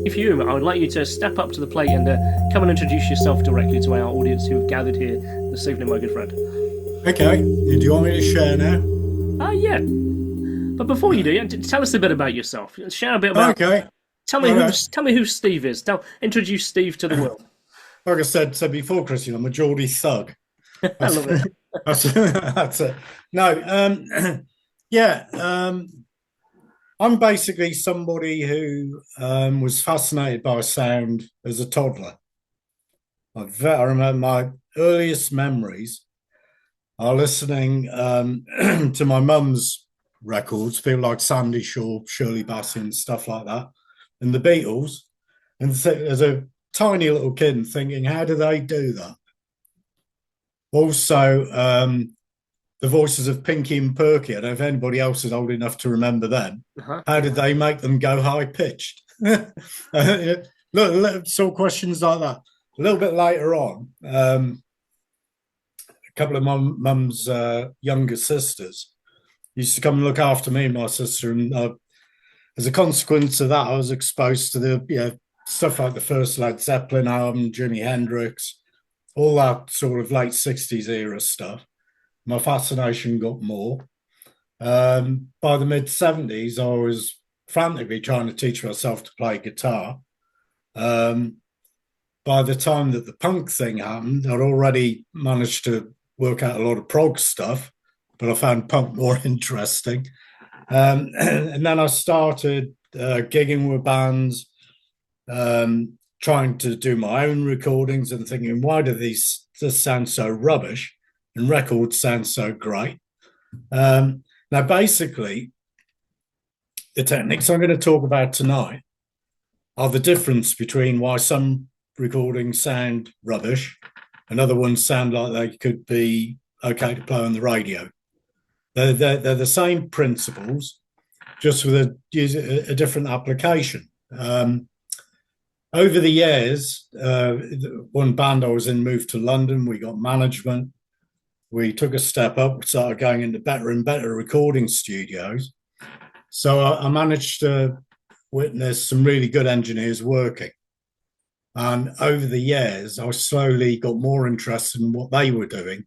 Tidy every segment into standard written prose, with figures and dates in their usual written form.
Steve Hume, I would like you to step up to the plate and come and introduce yourself directly to our audience who have gathered here this evening, my good friend. Okay. Do you want me to share now? Yeah. But before you do, tell us a bit about yourself. Share a bit about. Okay. Tell me who Steve is. Introduce Steve to the world. Like I said before, Christian, I'm a Geordie thug. I love it. That's it. No, yeah. I'm basically somebody who was fascinated by sound as a toddler. I remember my earliest memories are listening to my mum's records, people like Sandy Shaw, Shirley Bassey, and stuff like that, and the Beatles. And as a tiny little kid, thinking, how do they do that? Also, the voices of Pinky and Perky. I don't know if anybody else is old enough to remember them. How did they make them go high pitched? Look, so questions like that. A little bit later on, a couple of mum's younger sisters used to come and look after me and my sister, and as a consequence of that, I was exposed to the stuff like the first Led Zeppelin album, Jimi Hendrix, all that sort of late 60s era stuff. My fascination got more. By the mid 70s, I was frantically trying to teach myself to play guitar. By the time that the punk thing happened, I'd already managed to work out a lot of prog stuff, but I found punk more interesting. And then I started gigging with bands, trying to do my own recordings and thinking, why do these just sound so rubbish and records sound so great? Now, basically, the techniques I'm going to talk about tonight are the difference between why some recordings sound rubbish and other ones sound like they could be okay to play on the radio. They're the same principles, just with a different application. Over the years, one band I was in moved to London. We got management. We took a step up, started going into better and better recording studios. So I managed to witness some really good engineers working. And over the years, I slowly got more interested in what they were doing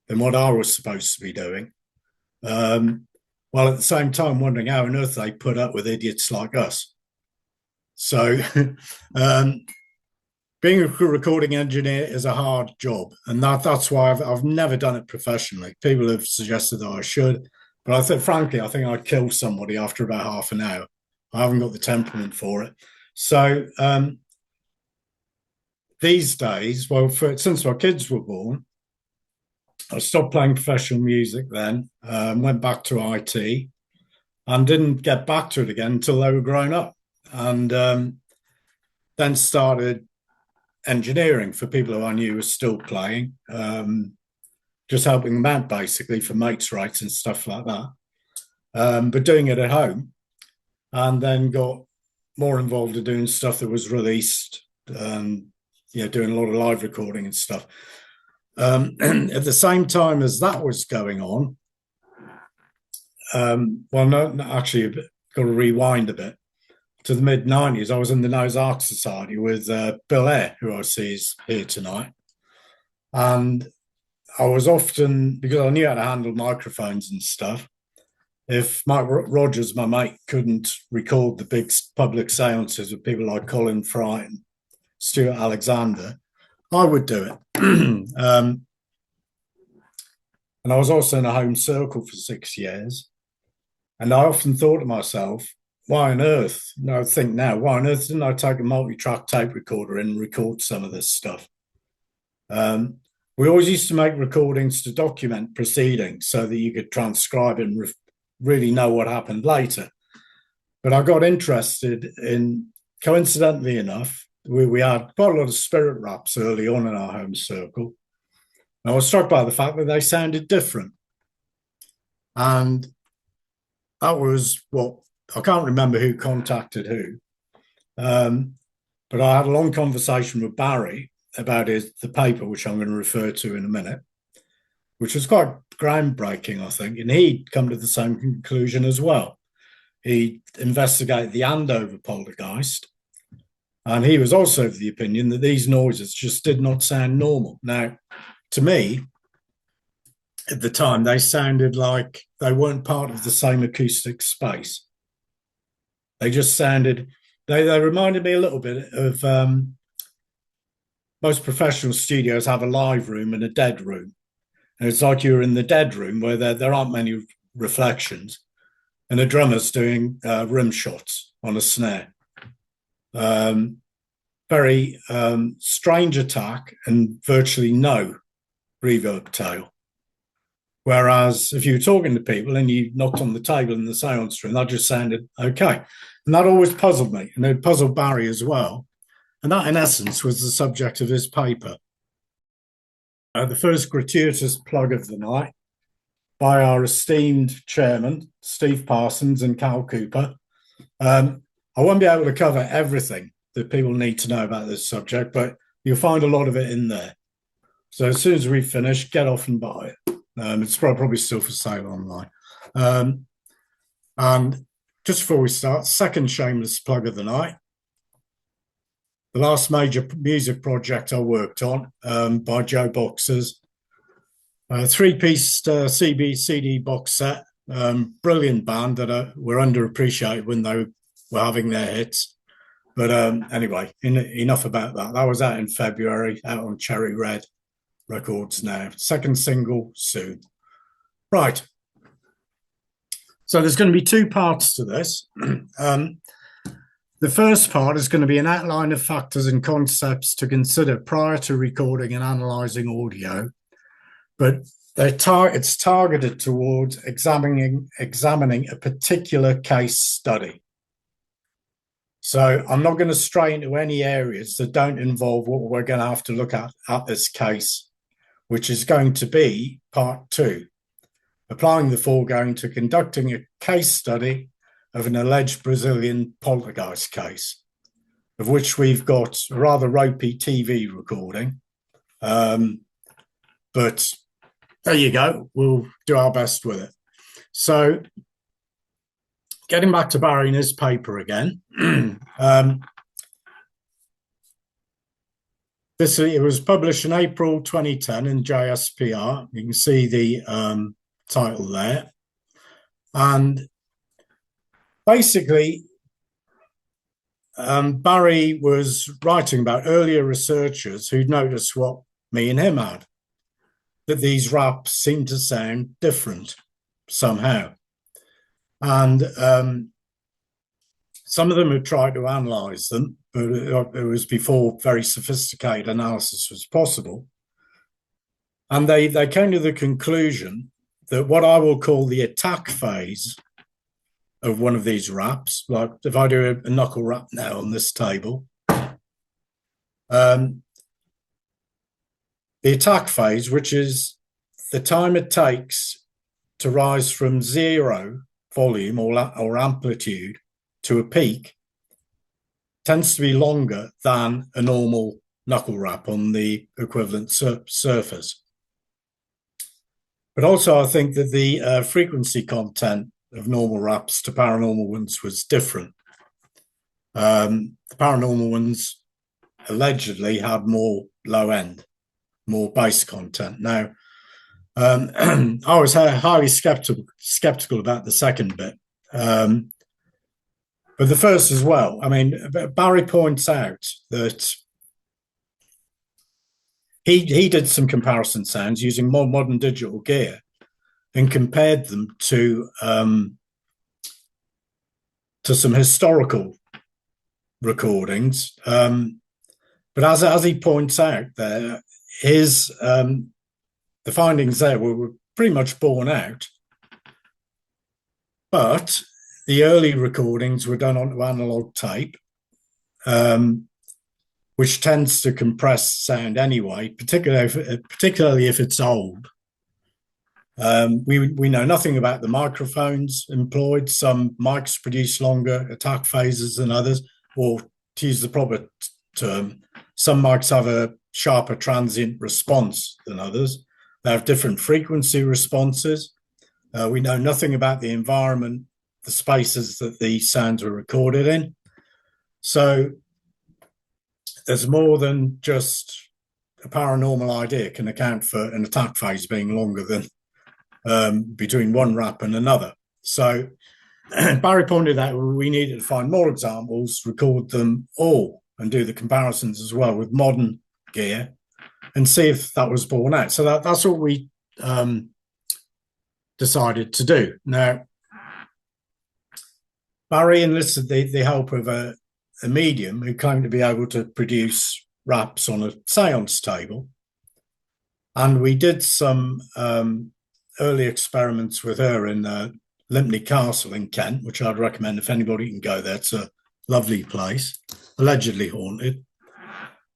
than what I was supposed to be doing. While at the same time wondering how on earth they put up with idiots like us. So being a recording engineer is a hard job, and that's why I've never done it professionally. People have suggested that I should, but frankly, I think I'd kill somebody after about half an hour. I haven't got the temperament for it. So these days, since my kids were born, I stopped playing professional music then, went back to IT, and didn't get back to it again until they were grown up. And then started engineering for people who I knew were still playing, just helping them out basically for mates' rights and stuff like that. But doing it at home, and then got more involved in doing stuff that was released, doing a lot of live recording and stuff. And at the same time as that was going on, actually, got to rewind a bit to the mid 90s. I was in the Noah's Ark Society with Bill Eyre, who I see is here tonight. And I was often, because I knew how to handle microphones and stuff, if Mike Rogers, my mate, couldn't record the big public seances with people like Colin Fry and Stuart Alexander, I would do it. And I was also in a home circle for 6 years. And I often thought to myself, why on earth, why on earth didn't I take a multi-track tape recorder and record some of this stuff? We always used to make recordings to document proceedings so that you could transcribe it and really know what happened later. But I got interested in, coincidentally enough, we had quite a lot of spirit raps early on in our home circle. And I was struck by the fact that they sounded different. And that was what, I can't remember who contacted who, but I had a long conversation with Barrie about the paper, which I'm going to refer to in a minute, which was quite groundbreaking, I think. And he'd come to the same conclusion as well. he investigated the Andover poltergeist, and he was also of the opinion that these noises just did not sound normal. Now, to me, at the time, they sounded like they weren't part of the same acoustic space. They just sounded, they reminded me a little bit of most professional studios have a live room and a dead room. And it's like you're in the dead room where there aren't many reflections, and the drummer's doing rim shots on a snare. Very strange attack and virtually no reverb tail. Whereas if you were talking to people and you knocked on the table in the seance room, that just sounded okay. And that always puzzled me, and it puzzled Barrie as well. And that, in essence, was the subject of his paper. The first gratuitous plug of the night by our esteemed chairman, Steve Parsons and Cal Cooper. I won't be able to cover everything that people need to know about this subject, but you'll find a lot of it in there. So as soon as we finish, get off and buy it. It's probably still for sale online. And just before we start, second shameless plug of the night. The last major music project I worked on by Joe Boxers, a three-piece CD box set, brilliant band that were underappreciated when they were having their hits. But anyway, enough about that. That was out in February, out on Cherry Red Records now. Second single soon. Right. So there's going to be two parts to this. The first part is going to be an outline of factors and concepts to consider prior to recording and analysing audio, but it's targeted towards examining a particular case study. So I'm not going to stray into any areas that don't involve what we're going to have to look at this case, which is going to be part 2, applying the foregoing to conducting a case study of an alleged Brazilian poltergeist case, of which we've got a rather ropey TV recording. But there you go. We'll do our best with it. So getting back to Barrie and his paper again. It was published in April 2010 in JSPR. You can see the title there. And basically, Barrie was writing about earlier researchers who'd noticed what me and him had, that these raps seemed to sound different somehow. And some of them had tried to analyse them, but it was before very sophisticated analysis was possible. And they came to the conclusion that what I will call the attack phase of one of these raps, like if I do a knuckle rap now on this table, the attack phase, which is the time it takes to rise from 0 volume or amplitude to a peak, tends to be longer than a normal knuckle rap on the equivalent surface. But also I think that the frequency content of normal raps to paranormal ones was different. The paranormal ones allegedly had more low end, more bass content. Now, I was highly skeptical about the second bit, but the first as well. I mean, Barrie points out that he did some comparison sounds using more modern digital gear and compared them to some historical recordings. But as he points out there, the findings there were pretty much borne out. But the early recordings were done onto analog tape, which tends to compress sound anyway, particularly if it's old. We know nothing about the microphones employed. Some mics produce longer attack phases than others, or to use the proper term, some mics have a sharper transient response than others. They have different frequency responses. We know nothing about the environment the spaces that the sounds were recorded in. So there's more than just a paranormal idea can account for an attack phase being longer than between one rap and another. So Barrie pointed out we needed to find more examples, record them all, and do the comparisons as well with modern gear and see if that was borne out. So that's what we decided to do. Now, Barrie enlisted the help of a medium who claimed to be able to produce raps on a seance table. And we did some early experiments with her in Limpney Castle in Kent, which I'd recommend if anybody can go there. It's a lovely place, allegedly haunted.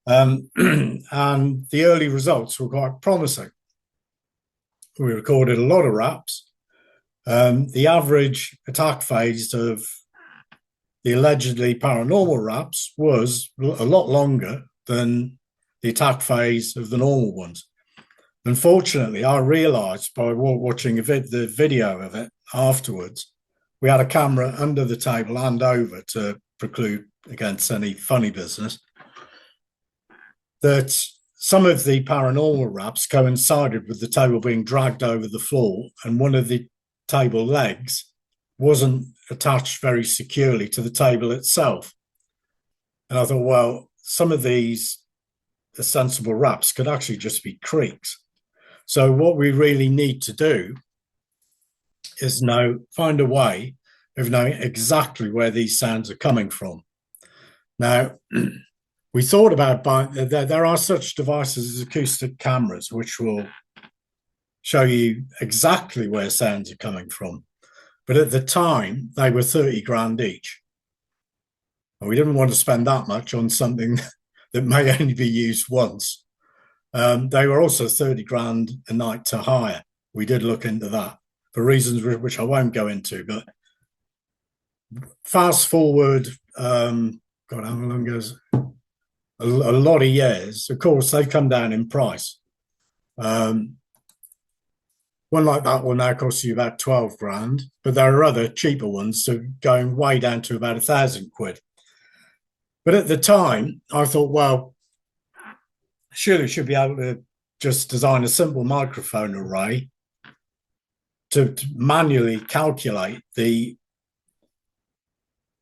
And the early results were quite promising. We recorded a lot of raps. The average attack phase of the allegedly paranormal raps was a lot longer than the attack phase of the normal ones. Unfortunately, I realised by watching the video of it afterwards, we had a camera under the table and over to preclude against any funny business, that some of the paranormal raps coincided with the table being dragged over the floor, and one of the table legs wasn't attached very securely to the table itself. And I thought, well, some of these sensible raps could actually just be creaks. So what we really need to do is now find a way of knowing exactly where these sounds are coming from. Now, we thought about buying, there are such devices as acoustic cameras, which will show you exactly where sounds are coming from. But at the time, they were 30 grand each. And we didn't want to spend that much on something that may only be used once. They were also 30 grand a night to hire. We did look into that for reasons which I won't go into. But fast forward, God, how long goes? A lot of years. Of course, they've come down in price. One like that will now cost you about 12 grand, but there are other cheaper ones, so going way down to about 1,000 quid. But at the time, I thought, well, surely should be able to just design a simple microphone array to manually calculate the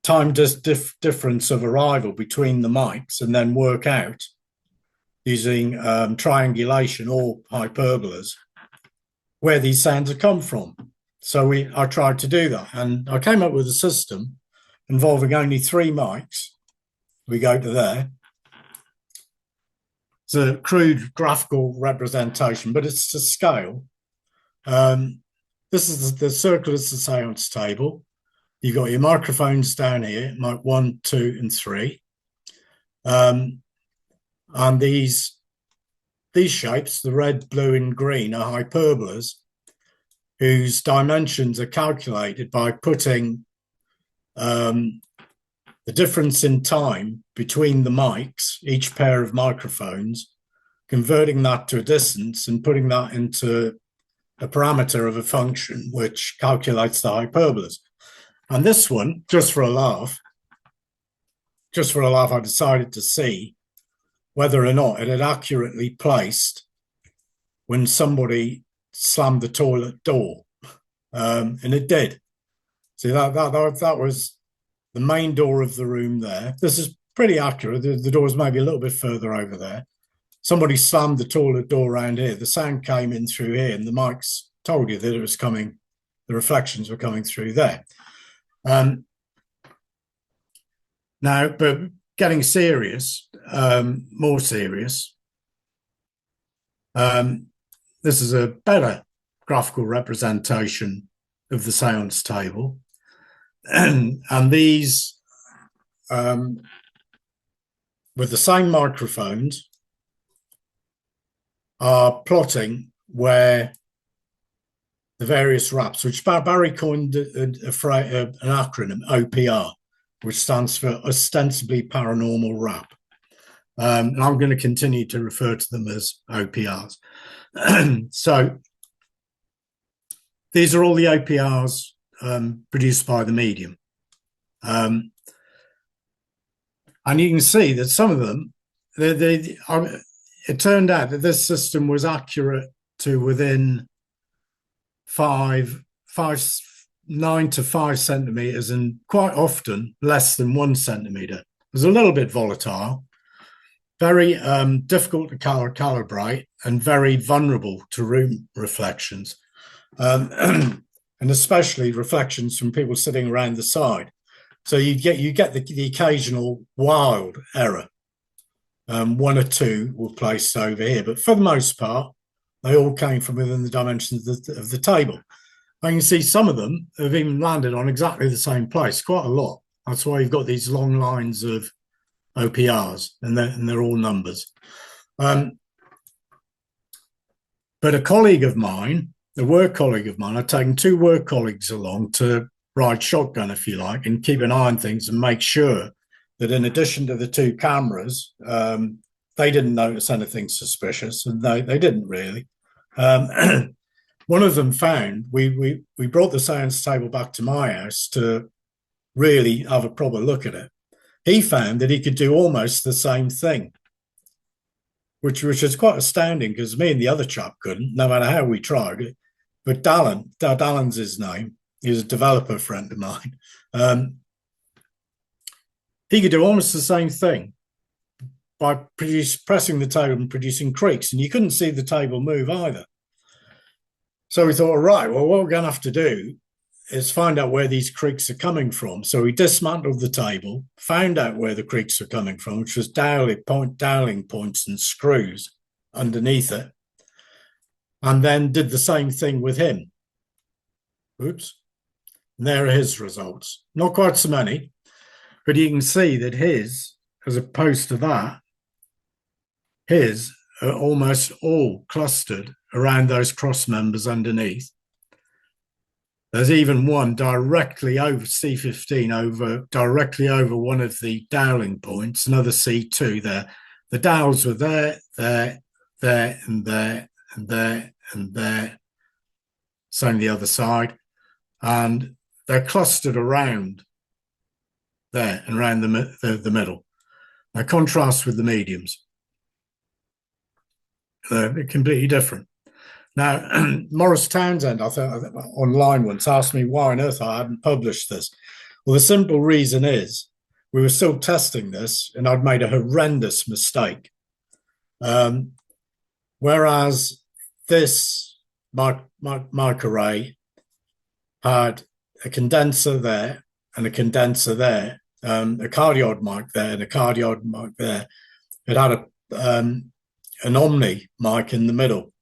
time difference of arrival between the mics and then work out using triangulation or hyperbolas where these sounds have come from. So I tried to do that, and I came up with a system involving only 3 mics. We go to there. It's a crude graphical representation, but it's to scale. This is the circle is the seance table. You've got your microphones down here, mic 1, 2, and 3. And these shapes, the red, blue, and green, are hyperbolas whose dimensions are calculated by putting the difference in time between the mics, each pair of microphones, converting that to a distance and putting that into a parameter of a function which calculates the hyperbolas. And this one, just for a laugh, I decided to see whether or not it had accurately placed when somebody slammed the toilet door. And it did. See, that was the main door of the room there. This is pretty accurate. The door is maybe a little bit further over there. Somebody slammed the toilet door around here. The sound came in through here, and the mics told you that it was coming, the reflections were coming through there. Now, but getting serious, more serious, this is a better graphical representation of the seance table. And these, with the same microphones, are plotting where the various raps, which Barrie coined an acronym, OPR, which stands for ostensibly paranormal rap. And I'm going to continue to refer to them as OPRs. So these are all the OPRs produced by the medium. And you can see that some of them, it turned out that this system was accurate to within 9 to 5 centimeters, and quite often less than 1 centimeter. It was a little bit volatile, very difficult to calibrate, and very vulnerable to room reflections, and especially reflections from people sitting around the side. So you get the occasional wild error. 1 or 2 were placed over here, but for the most part, they all came from within the dimensions of the table. I can see some of them have even landed on exactly the same place, quite a lot. That's why you've got these long lines of OPRs, and they're all numbers. But a colleague of mine, a work colleague of mine, I'd taken 2 work colleagues along to ride shotgun, if you like, and keep an eye on things and make sure that in addition to the 2 cameras, they didn't notice anything suspicious, and they didn't really. One of them found, we brought the science table back to my house to really have a proper look at it. He found that he could do almost the same thing, which is quite astounding, because me and the other chap couldn't, no matter how we tried it. But Dallin's his name. He's a developer friend of mine. He could do almost the same thing by pressing the table and producing creaks, and you couldn't see the table move either. So we thought, right, well, what we're going to have to do is find out where these creaks are coming from. So we dismantled the table, found out where the creaks were coming from, which was dialing points and screws underneath it, and then did the same thing with him. Oops. And there are his results. Not quite so many, but you can see that his, as opposed to that, his are almost all clustered around those cross members underneath. There's even one directly over C15, directly over one of the doweling points, another C2 there. The dowels were there, and there, and there, and there. Same the other side. And they're clustered around there and around the middle. Now, contrast with the mediums. They're completely different. Now, Maurice Townsend, I think online once, asked me why on earth I hadn't published this. Well, the simple reason is we were still testing this, and I'd made a horrendous mistake. Whereas this microarray had a condenser there and a condenser there, a cardioid mic there and a cardioid mic there. It had an Omni mic in the middle.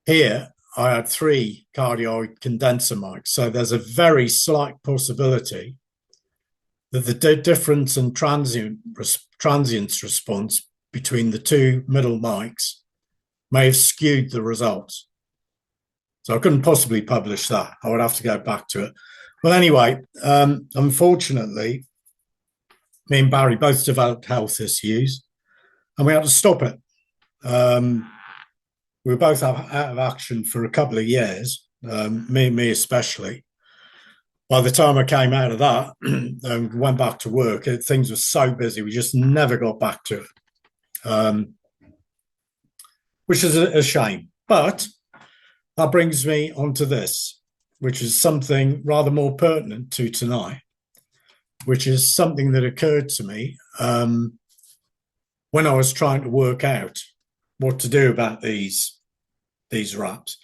Here, I had 3 cardioid condenser mics. So there's a very slight possibility that the difference in transience response between the 2 middle mics may have skewed the results. So I couldn't possibly publish that. I would have to go back to it. Well, anyway, unfortunately, me and Barrie both developed health issues, and we had to stop it. We were both out of action for a couple of years, me especially. By the time I came out of that and went back to work, things were so busy, we just never got back to it, which is a shame. But that brings me on to this, which is something rather more pertinent to tonight, which is something that occurred to me when I was trying to work out what to do about these raps.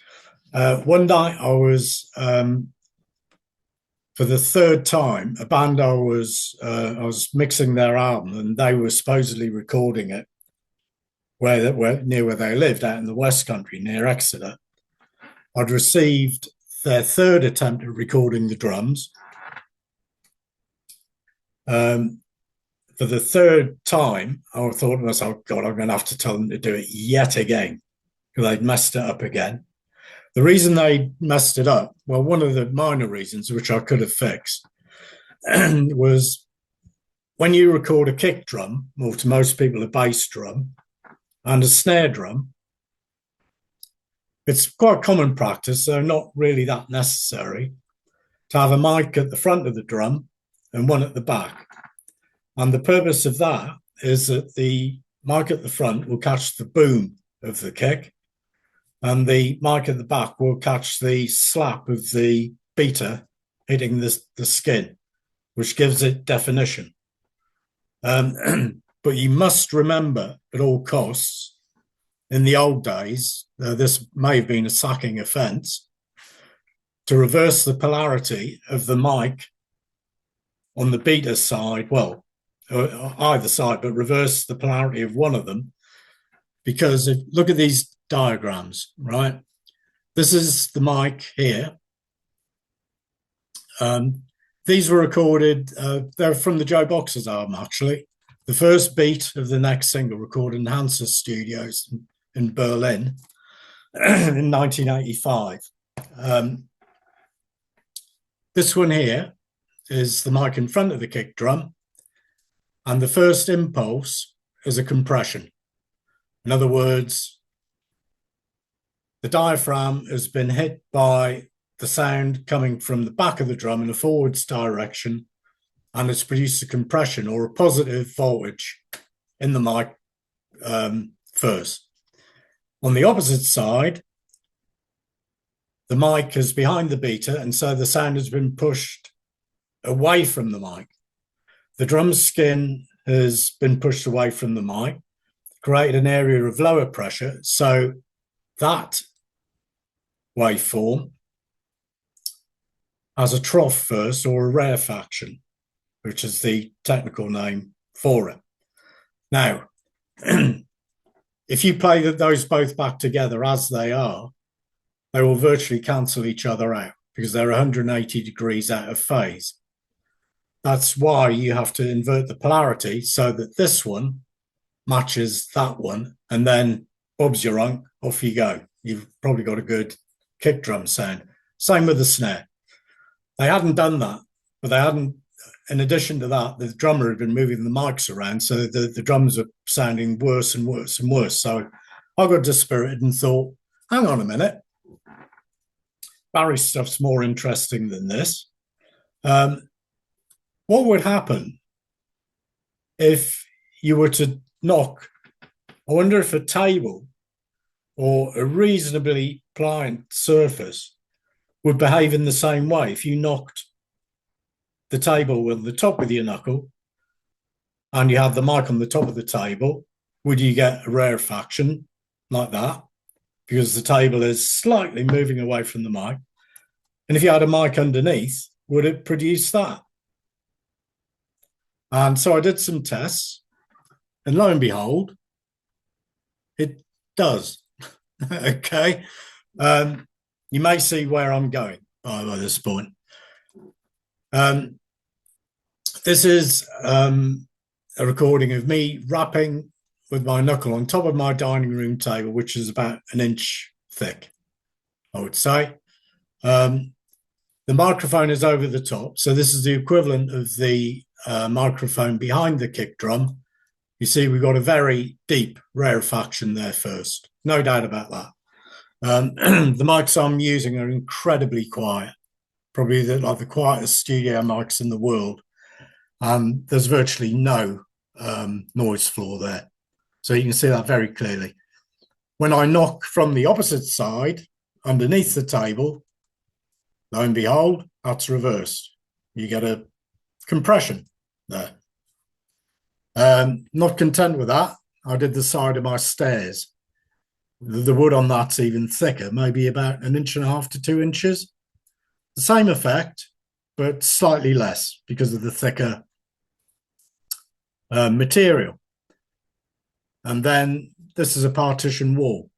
One night I was, for the 3rd time, a band I was mixing their album, and they were supposedly recording it near where they lived, out in the West Country, near Exeter. I'd received their 3rd attempt at recording the drums. For the 3rd time, I thought to myself, God, I'm going to have to tell them to do it yet again, because they'd messed it up again. The reason they messed it up, well, one of the minor reasons, which I could have fixed, was when you record a kick drum, or to most people a bass drum, and a snare drum, It's quite common practice, so not really that necessary, to have a mic at the front of the drum and one at the back. And the purpose of that is that the mic at the front will catch the boom of the kick, and the mic at the back will catch the slap of the beater hitting the skin, which gives it definition. But you must remember at all costs, in the old days, this may have been a sacking offence, to reverse the polarity of the mic on the beater side, well, either side, but reverse the polarity of one of them. Because look at these diagrams, right? This is the mic here. These were recorded, they're from the Joe Boxer's album, actually. The first beat of the next single recorded in Hansa Studios in Berlin in 1985. This one here is the mic in front of the kick drum, and the first impulse is a compression. In other words, the diaphragm has been hit by the sound coming from the back of the drum in a forwards direction, and it's produced a compression or a positive voltage in the mic first. On the opposite side, the mic is behind the beater, and so the sound has been pushed away from the mic. The drum skin has been pushed away from the mic, created an area of lower pressure, so that waveform has a trough first, or a rarefaction, which is the technical name for it. Now, if you play those both back together as they are, they will virtually cancel each other out because they're 180 degrees out of phase. That's why you have to invert the polarity so that this one matches that one, and then Bob's your unc, off you go. You've probably got a good kick drum sound. Same with the snare. They hadn't done that, but they hadn't, in addition to that, the drummer had been moving the mics around, so the drums are sounding worse and worse and worse. So I got dispirited and thought, hang on a minute, Barrie's stuff's more interesting than this. What would happen if you were to knock, I wonder if a table or a reasonably pliant surface would behave in the same way. If you knocked the table with the top of your knuckle and you had the mic on the top of the table, would you get a rarefaction like that? Because the table is slightly moving away from the mic. And if you had a mic underneath, would it produce that? And so I did some tests, and lo and behold, it does. Okay. You may see where I'm going by this point. This is a recording of me rapping with my knuckle on top of my dining room table, which is about an inch thick, I would say. The microphone is over the top. So this is the equivalent of the microphone behind the kick drum. You see, we've got a very deep rarefaction there first. No doubt about that. The mics I'm using are incredibly quiet, probably like the quietest studio mics in the world. There's virtually no noise floor there. So you can see that very clearly. When I knock from the opposite side, underneath the table, lo and behold, that's reversed. You get a compression there. Not content with that, I did the side of my stairs. The wood on that's even thicker, maybe about 1.5 to 2 inches. The same effect, but slightly less because of the thicker material. And then this is a partition wall.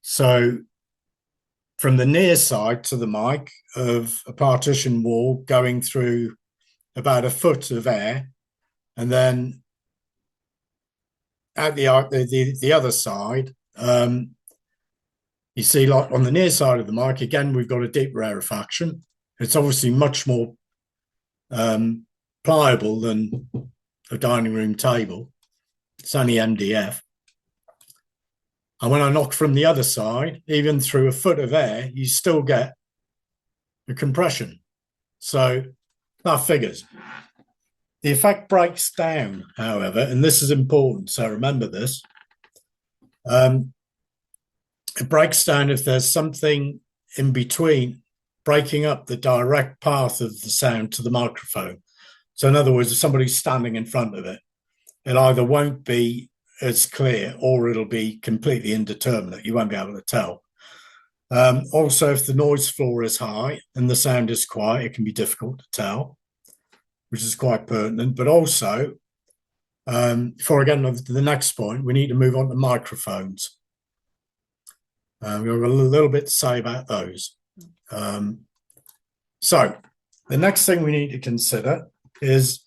So from the near side to the mic of a partition wall going through about 1 foot of air, and then at the other side, you see, like on the near side of the mic, again, we've got a deep rarefaction. It's obviously much more pliable than a dining room table. It's only MDF. And when I knock from the other side, even through a foot of air, you still get a compression. So that figures. The effect breaks down, however, and this is important, so remember this. It breaks down if there's something in between, breaking up the direct path of the sound to the microphone. So in other words, if somebody's standing in front of it, it either won't be as clear or it'll be completely indeterminate. You won't be able to tell. Also, if the noise floor is high and the sound is quiet, it can be difficult to tell, which is quite pertinent. But also, before I get on to the next point, we need to move on to microphones. We've got a little bit to say about those. So the next thing we need to consider is,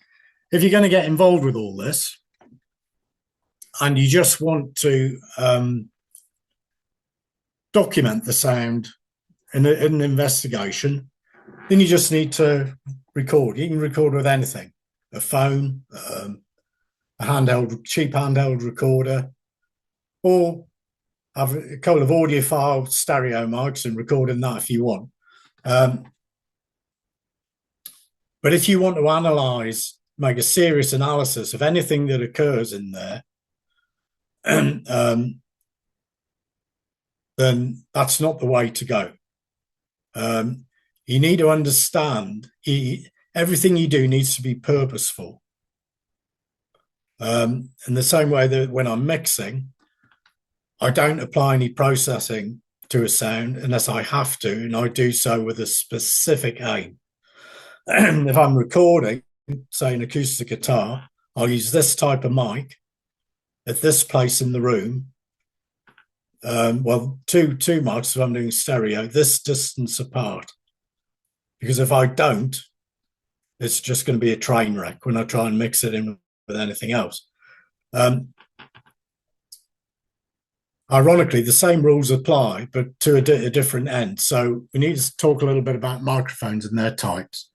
if you're going to get involved with all this and you just want to document the sound in an investigation, then you just need to record. You can record with anything, a phone, a cheap handheld recorder, or have a couple of audiophile stereo mics and record in that if you want. But if you want to analyze, make a serious analysis of anything that occurs in there, then that's not the way to go. You need to understand everything you do needs to be purposeful. In the same way that when I'm mixing, I don't apply any processing to a sound unless I have to, and I do so with a specific aim. If I'm recording, say, an acoustic guitar, I'll use this type of mic at this place in the room. Well, two mics if I'm doing stereo, this distance apart. Because if I don't, it's just going to be a train wreck when I try and mix it in with anything else. Ironically, the same rules apply, but to a different end. So we need to talk a little bit about microphones and their types.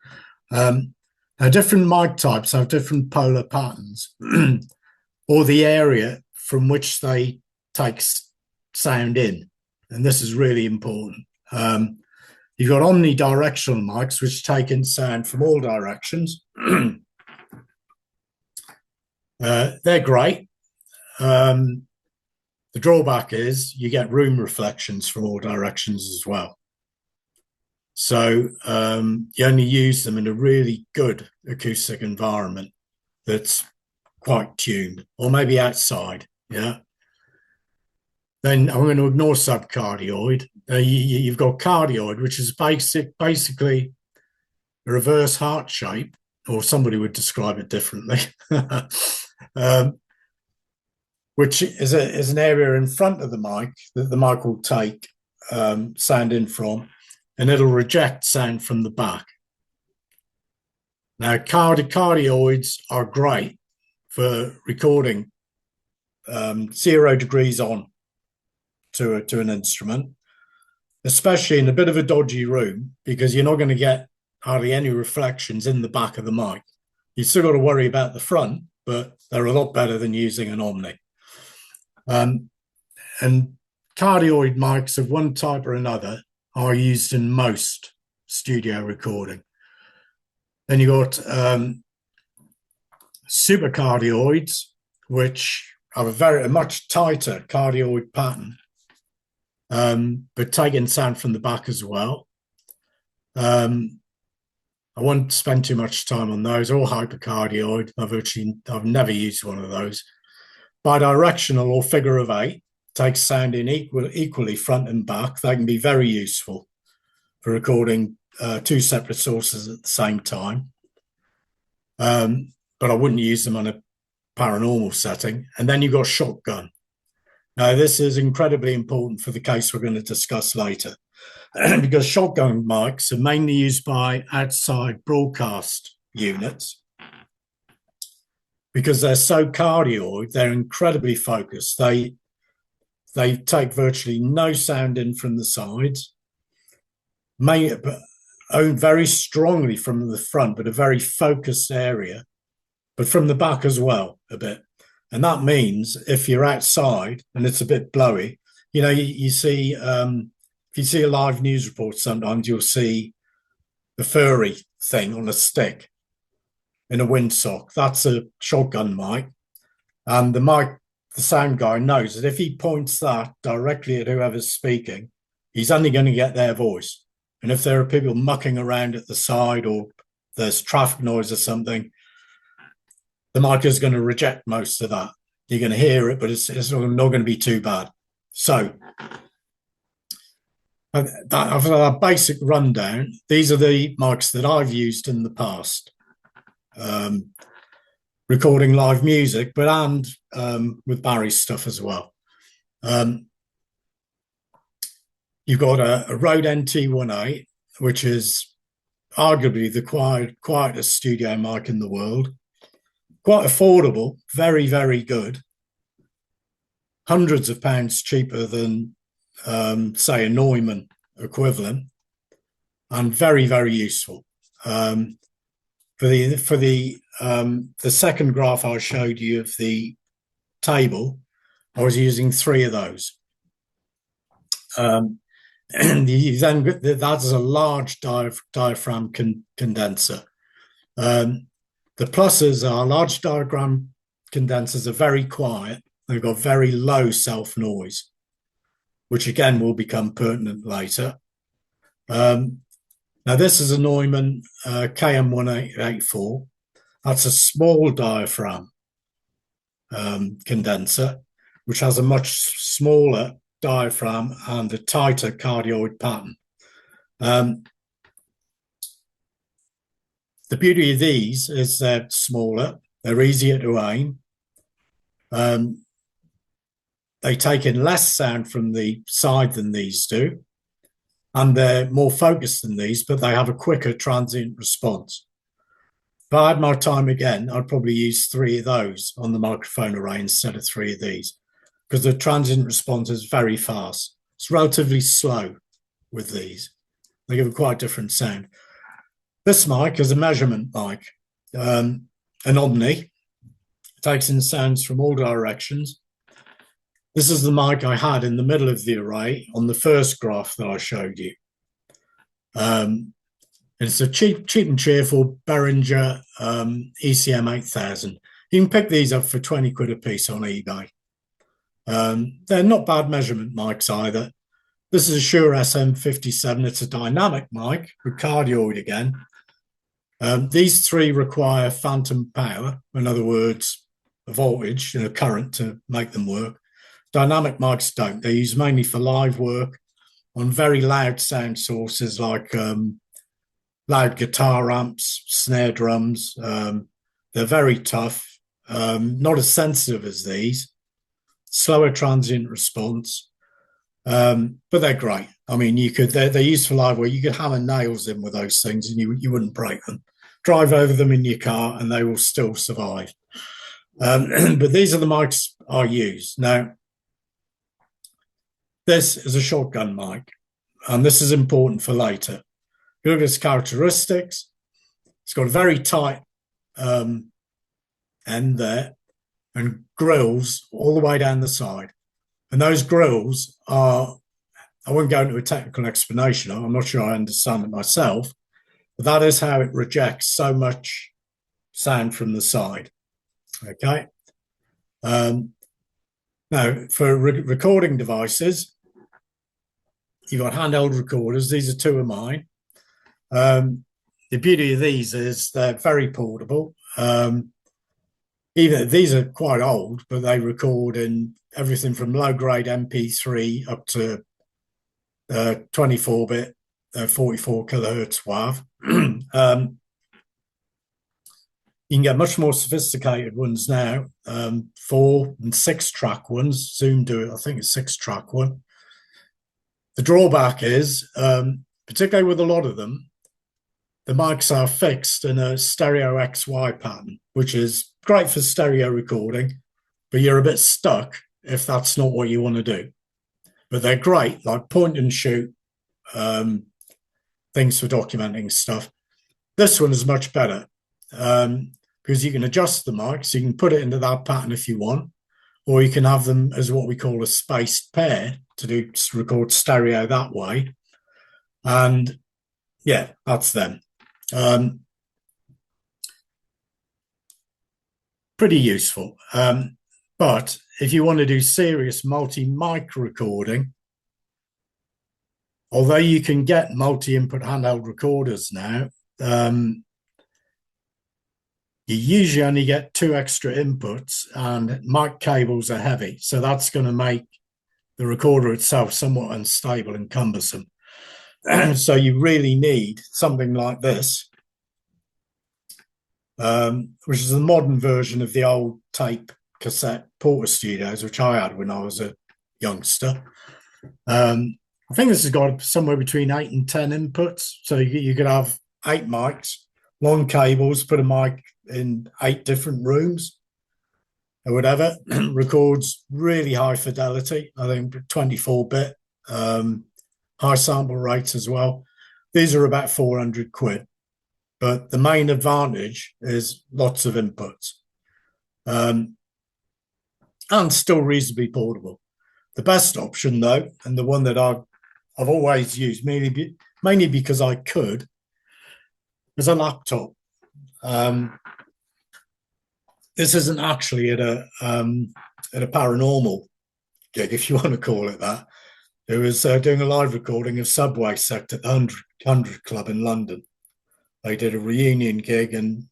Now, different mic types have different polar patterns or the area from which they take sound in. And this is really important. You've got omnidirectional mics, which take in sound from all directions. They're great. The drawback is you get room reflections from all directions as well. So you only use them in a really good acoustic environment that's quite tuned, or maybe outside, yeah. Then I'm going to ignore subcardioid. You've got cardioid, which is basically a reverse heart shape, or somebody would describe it differently, which is an area in front of the mic that the mic will take sound in from, and it'll reject sound from the back. Now, cardioids are great for recording 0 degrees on to an instrument, especially in a bit of a dodgy room, because you're not going to get hardly any reflections in the back of the mic. You've still got to worry about the front, but they're a lot better than using an Omni. And cardioid mics of one type or another are used in most studio recording. Then you've got supercardioids, which have a much tighter cardioid pattern, but take in sound from the back as well. I won't spend too much time on those. Or hypercardioid. I've never used one of those. Bidirectional or figure of 8 takes sound in equally front and back. They can be very useful for recording two separate sources at the same time. But I wouldn't use them on a paranormal setting. And then you've got shotgun. Now, this is incredibly important for the case we're going to discuss later, because shotgun mics are mainly used by outside broadcast units. Because they're so cardioid, they're incredibly focused. They take virtually no sound in from the sides, own very strongly from the front, but a very focused area, but from the back as well, a bit. And that means if you're outside and it's a bit blowy, You see, if you see a live news report, sometimes you'll see the furry thing on a stick in a windsock. That's a shotgun mic. And the sound guy knows that if he points that directly at whoever's speaking, he's only going to get their voice. And if there are people mucking around at the side or there's traffic noise or something, the mic is going to reject most of that. You're going to hear it, but it's not going to be too bad. So, after that basic rundown, these are the mics that I've used in the past, recording live music, and with Barrie's stuff as well. You've got a Rode NT18, which is arguably the quietest studio mic in the world. Quite affordable, very, very good. Hundreds of pounds cheaper than, say, a Neumann equivalent, and very, very useful. For the second graph I showed you of the table, I was using 3 of those. And that's a large diaphragm condenser. The pluses are large diaphragm condensers are very quiet. They've got very low self-noise, which again will become pertinent later. Now, this is a Neumann KM1884. That's a small diaphragm condenser, which has a much smaller diaphragm and a tighter cardioid pattern. The beauty of these is they're smaller, they're easier to aim. They take in less sound from the side than these do, and they're more focused than these, but they have a quicker transient response. If I had my time again, I'd probably use 3 of those on the microphone array instead of 3 of these, because the transient response is very fast. It's relatively slow with these. They give a quite different sound. This mic is a measurement mic, an Omni. It takes in sounds from all directions. This is the mic I had in the middle of the array on the first graph that I showed you. It's a cheap and cheerful Behringer ECM 8000. You can pick these up for 20 quid a piece on eBay. They're not bad measurement mics either. This is a Shure SM57. It's a dynamic mic with cardioid again. These 3 require phantom power, in other words, a voltage and a current to make them work. Dynamic mics don't. They're used mainly for live work on very loud sound sources like loud guitar amps, snare drums. They're very tough, not as sensitive as these, slower transient response, but they're great. I mean, they're used for live work. You could hammer nails in with those things and you wouldn't break them. Drive over them in your car and they will still survive. But these are the mics I use. Now, this is a shotgun mic, and this is important for later. You look at its characteristics. It's got a very tight end there and grills all the way down the side. And those grills are, I won't go into a technical explanation. I'm not sure I understand it myself, but that is how it rejects so much sound from the side. Okay. Now, for recording devices, you've got handheld recorders. These are 2 of mine. The beauty of these is they're very portable. Even these are quite old, but they record in everything from low-grade MP3 up to 24-bit, 44 kilohertz WAV. You can get much more sophisticated ones now, 4 and 6 track ones. Zoom do it, I think it's 6 track one. The drawback is, particularly with a lot of them, the mics are fixed in a stereo XY pattern, which is great for stereo recording, but you're a bit stuck if that's not what you want to do. But they're great, like point and shoot things for documenting stuff. This one is much better. Because you can adjust the mic, so you can put it into that pattern if you want, or you can have them as what we call a spaced pair to record stereo that way. And yeah, that's them. Pretty useful. But if you want to do serious multi-mic recording, although you can get multi-input handheld recorders now, you usually only get 2 extra inputs, and mic cables are heavy. So that's going to make the recorder itself somewhat unstable and cumbersome. So you really need something like this, which is the modern version of the old tape cassette Porter Studios, which I had when I was a youngster. I think this has got somewhere between 8 and 10 inputs. So you could have 8 mics, long cables, put a mic in 8 different rooms or whatever. Records really high fidelity, I think 24-bit, high sample rates as well. These are about 400 quid. But the main advantage is lots of inputs, and still reasonably portable. The best option, though, and the one that I've always used, mainly because I could, is a laptop. This isn't actually at a paranormal gig, if you want to call it that. It was doing a live recording of Subway Sect at the 100 Club in London. They did a reunion gig, and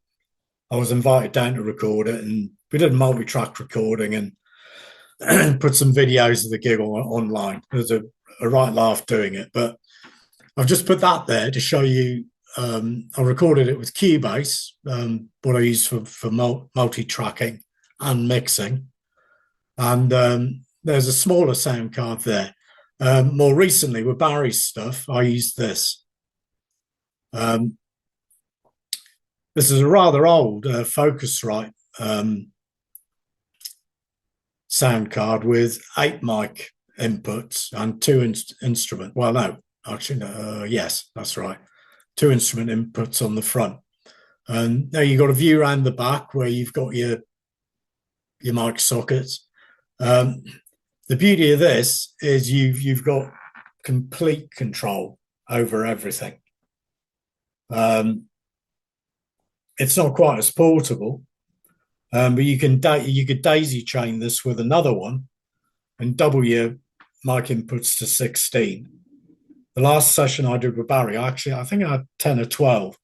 I was invited down to record it. And we did a multi-track recording and put some videos of the gig online. It was a right laugh doing it. But I've just put that there to show you. I recorded it with Cubase, what I use for multi-tracking and mixing. And there's a smaller sound card there. More recently, with Barrie's stuff, I used this. This is a rather old Focusrite sound card with 8 mic inputs and 2 instrument. Well, no, actually, no, yes, that's right. 2 instrument inputs on the front. And now you've got a view around the back where you've got your mic sockets. The beauty of this is you've got complete control over everything. It's not quite as portable, but you could daisy chain this with another one and double your mic inputs to 16. The last session I did with Barrie, I think I had 10 or 12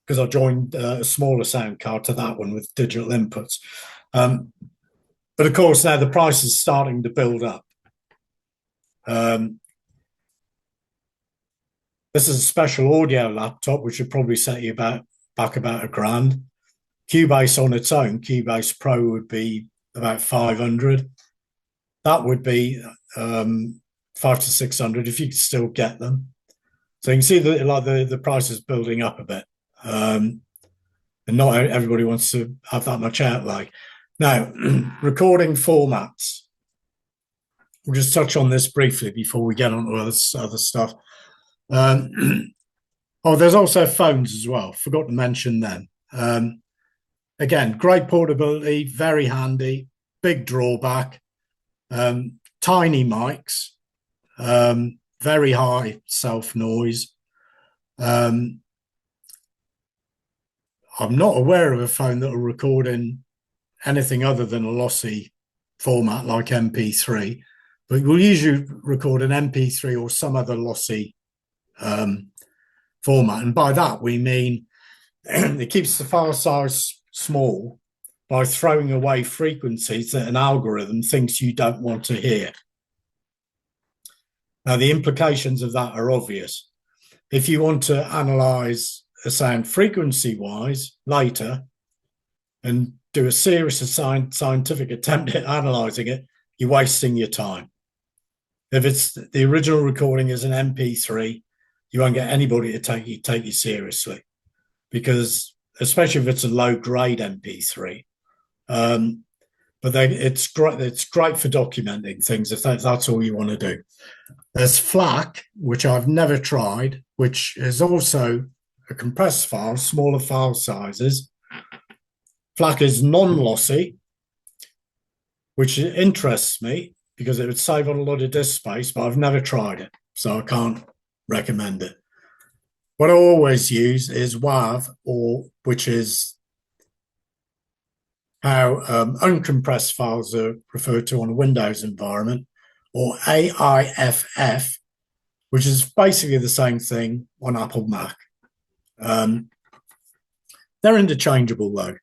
because I joined a smaller sound card to that one with digital inputs. But of course, now the price is starting to build up. This is a special audio laptop, which would probably set you back about £1,000. Cubase on its own, Cubase Pro, would be about 500. That would be 500 to 600 if you could still get them. So you can see that the price is building up a bit, and not everybody wants to have that much outlay. Now, recording formats. We'll just touch on this briefly before we get on to other stuff. There's also phones as well. Forgot to mention them. Again, great portability, very handy. Big drawback. Tiny mics, very high self noise. I'm not aware of a phone that will record in anything other than a lossy format like MP3, but we'll usually record an MP3 or some other lossy format. And by that, we mean it keeps the file size small by throwing away frequencies that an algorithm thinks you don't want to hear. Now, the implications of that are obvious. If you want to analyze a sound frequency-wise later and do a serious scientific attempt at analyzing it, you're wasting your time. If it's the original recording is an MP3, you won't get anybody to take you seriously, because especially if it's a low-grade MP3. But it's great for documenting things if that's all you want to do. There's FLAC, which I've never tried, which is also a compressed file, smaller file sizes. FLAC is non-lossy, which interests me because it would save on a lot of disk space, but I've never tried it, so I can't recommend it. What I always use is WAV, which is how uncompressed files are referred to on a Windows environment, or AIFF, which is basically the same thing on Apple Mac. They're interchangeable though.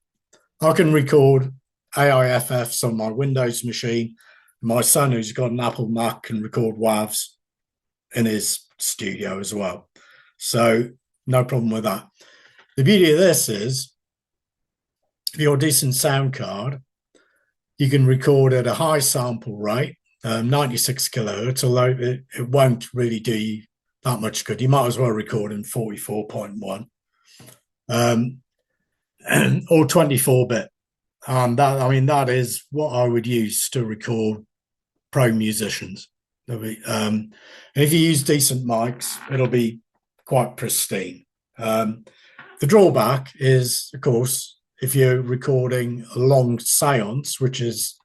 I can record AIFFs on my Windows machine. My son, who's got an Apple Mac, can record WAVs in his studio as well. So no problem with that. The beauty of this is, if you're a decent sound card, you can record at a high sample rate, 96 kilohertz, although it won't really do you that much good. You might as well record in 44.1 or 24-bit. And that is what I would use to record pro musicians. And if you use decent mics, it'll be quite pristine. The drawback is, of course, if you're recording a long seance, which is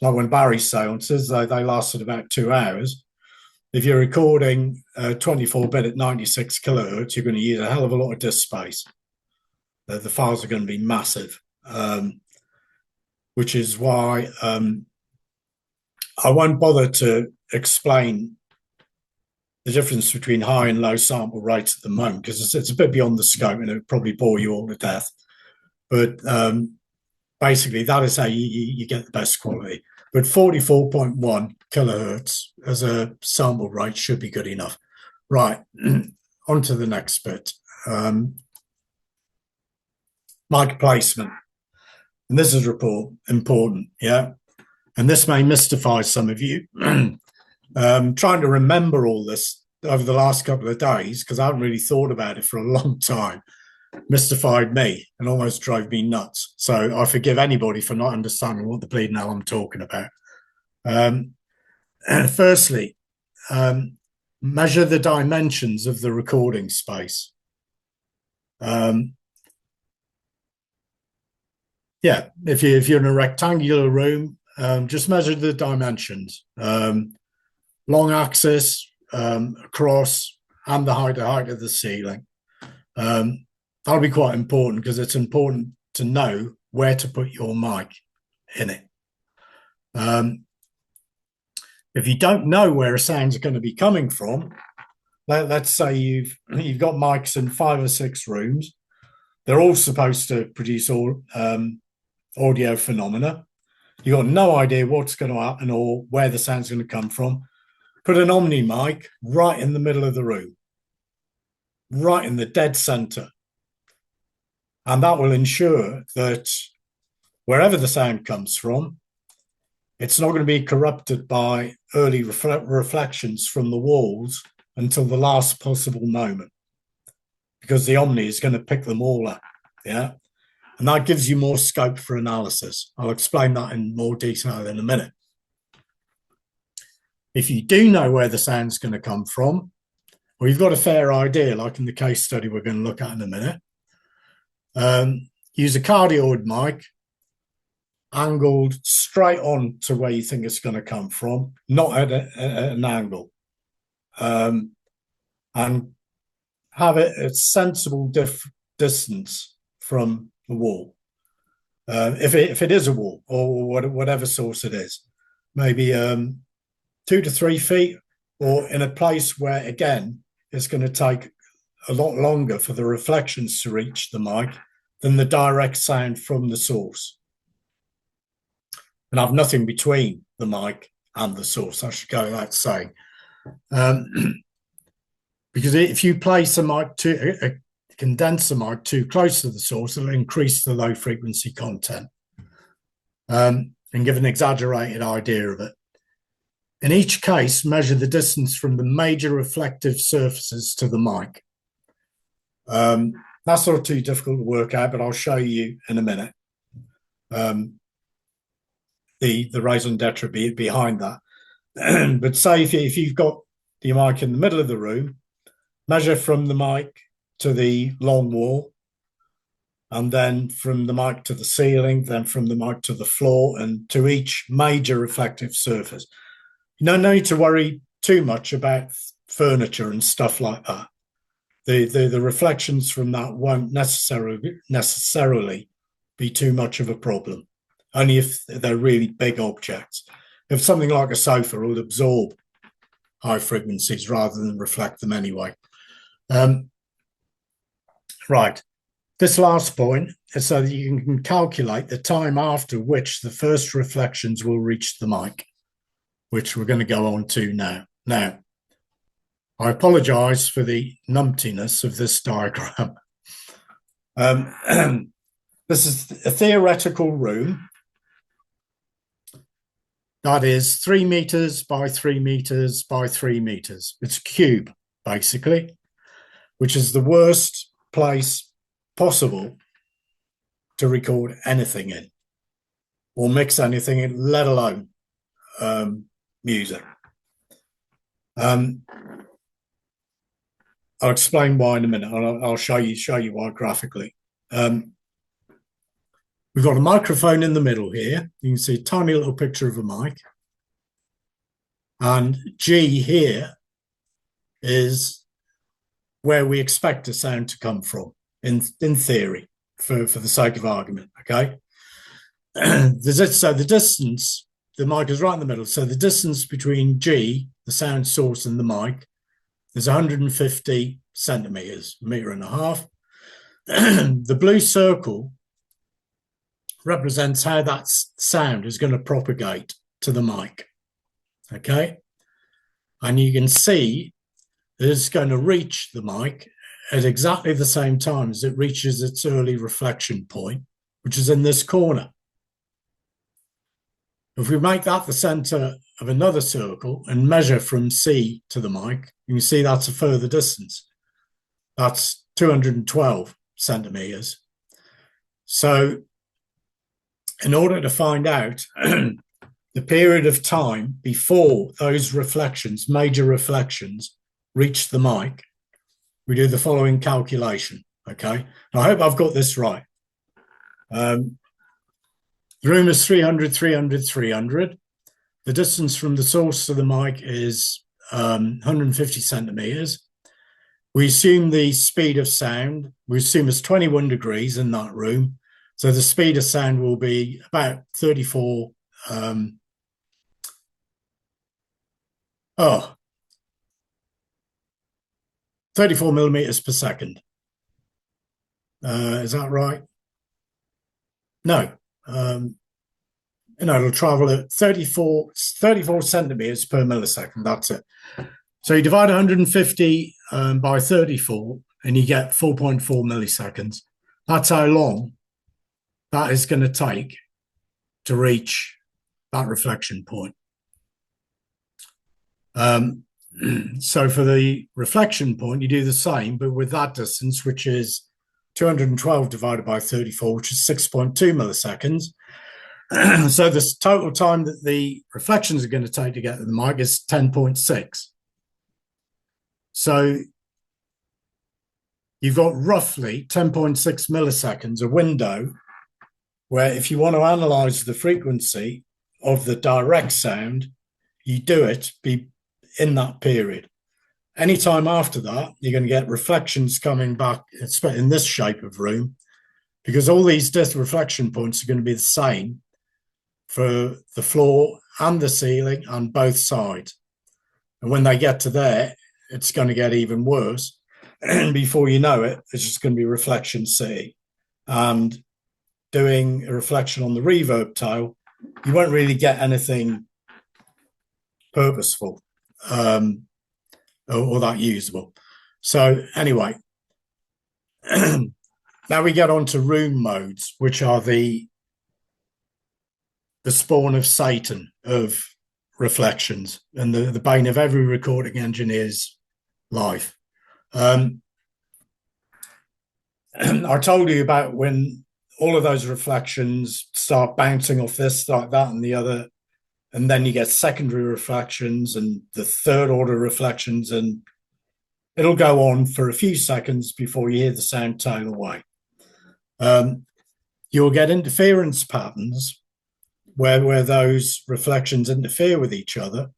like when Barrie's seances, they lasted about 2 hours. If you're recording 24-bit at 96 kilohertz, you're going to use a hell of a lot of disk space. The files are going to be massive, which is why I won't bother to explain the difference between high and low sample rates at the moment, because it's a bit beyond the scope and it would probably bore you all to death. But basically, that is how you get the best quality. But 44.1 kilohertz as a sample rate should be good enough. Right, on to the next bit. Mic placement. And this is important, yeah? And this may mystify some of you. Trying to remember all this over the last couple of days, because I haven't really thought about it for a long time, mystified me and almost drove me nuts. So I forgive anybody for not understanding what the bleeding hell I'm talking about. Firstly, measure the dimensions of the recording space. Yeah, if you're in a rectangular room, just measure the dimensions. Long axis, across, and the height of the ceiling. That'll be quite important, because it's important to know where to put your mic in it. If you don't know where a sound's going to be coming from, let's say you've got mics in 5 or 6 rooms. They're all supposed to produce all audio phenomena. You've got no idea what's going to happen or where the sound's going to come from. Put an Omni mic right in the middle of the room, right in the dead center. And that will ensure that wherever the sound comes from, it's not going to be corrupted by early reflections from the walls until the last possible moment, because the Omni is going to pick them all up, yeah? And that gives you more scope for analysis. I'll explain that in more detail in a minute. If you do know where the sound's going to come from, or you've got a fair idea, like in the case study we're going to look at in a minute, use a cardioid mic angled straight on to where you think it's going to come from, not at an angle. And have it at sensible distance from the wall. If it is a wall, or whatever source it is, maybe 2 to 3 feet, or in a place where, again, it's going to take a lot longer for the reflections to reach the mic than the direct sound from the source. And have nothing between the mic and the source, I should go without saying. Because if you place a condenser mic too close to the source, it'll increase the low frequency content and give an exaggerated idea of it. In each case, measure the distance from the major reflective surfaces to the mic. That's not too difficult to work out, but I'll show you in a minute the raison d'etre behind that. But say if you've got your mic in the middle of the room, measure from the mic to the long wall, and then from the mic to the ceiling, then from the mic to the floor, and to each major reflective surface. You don't need to worry too much about furniture and stuff like that. The reflections from that won't necessarily be too much of a problem, only if they're really big objects. If something like a sofa will absorb high frequencies rather than reflect them anyway. Right. This last point is so that you can calculate the time after which the first reflections will reach the mic, which we're going to go on to now. Now, I apologize for the numptiness of this diagram. This is a theoretical room that is 3 meters by 3 meters by 3 meters. It's a cube, basically, which is the worst place possible to record anything in or mix anything in, let alone music. I'll explain why in a minute. I'll show you why graphically. We've got a microphone in the middle here. You can see a tiny little picture of a mic. And G here is where we expect a sound to come from, in theory, for the sake of argument, okay? So the distance, the mic is right in the middle. So the distance between G, the sound source, and the mic is 150 centimeters, a meter and a half. The blue circle represents how that sound is going to propagate to the mic, okay? And you can see that it's going to reach the mic at exactly the same time as it reaches its early reflection point, which is in this corner. If we make that the center of another circle and measure from C to the mic, you can see that's a further distance. That's 212 centimeters. So in order to find out the period of time before those reflections, major reflections, reach the mic, we do the following calculation, okay? And I hope I've got this right. The room is 300, 300, 300. The distance from the source to the mic is 150 centimeters. We assume the speed of sound, we assume it's 21 degrees in that room. So the speed of sound will be about 34 millimeters per second. Is that right? No. It'll travel at 34 centimeters per millisecond. That's it. So you divide 150 by 34 and you get 4.4 milliseconds. That's how long that is going to take to reach that reflection point. So for the reflection point, you do the same, but with that distance, which is 212 divided by 34, which is 6.2 milliseconds. So the total time that the reflections are going to take to get to the mic is 10.6. So you've got roughly 10.6 milliseconds, a window, where if you want to analyze the frequency of the direct sound, you do it in that period. Anytime after that, you're going to get reflections coming back in this shape of room, because all these reflection points are going to be the same for the floor and the ceiling on both sides. And when they get to there, it's going to get even worse. And before you know it, it's just going to be reflection C. And doing a reflection on the reverb tail, you won't really get anything purposeful or that usable. So anyway, now we get on to room modes, which are the spawn of Satan of reflections and the bane of every recording engineer's life. I told you about when all of those reflections start bouncing off this, like that, and the other, and then you get secondary reflections and the third order reflections, and it'll go on for a few seconds before you hear the sound tail away. You'll get interference patterns where those reflections interfere with each other.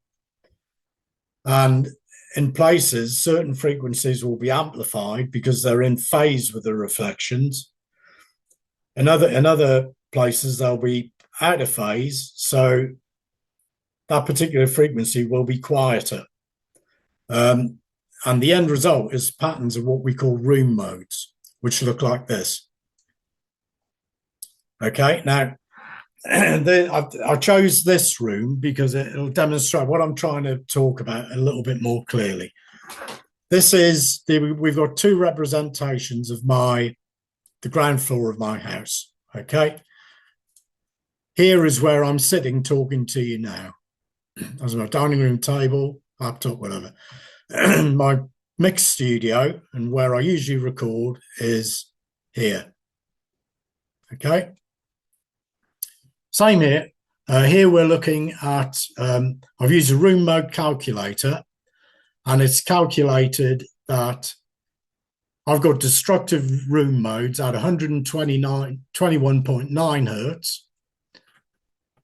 And in places, certain frequencies will be amplified because they're in phase with the reflections. In other places, they'll be out of phase, so that particular frequency will be quieter. And the end result is patterns of what we call room modes, which look like this. Okay, now I chose this room because it'll demonstrate what I'm trying to talk about a little bit more clearly. This is we've got two representations of the ground floor of my house. Okay, here is where I'm sitting talking to you now. There's my dining room table, laptop, whatever. My mix studio and where I usually record is here. Okay. Same here. Here we're looking at, I've used a room mode calculator, and it's calculated that I've got destructive room modes at 21.9 hertz,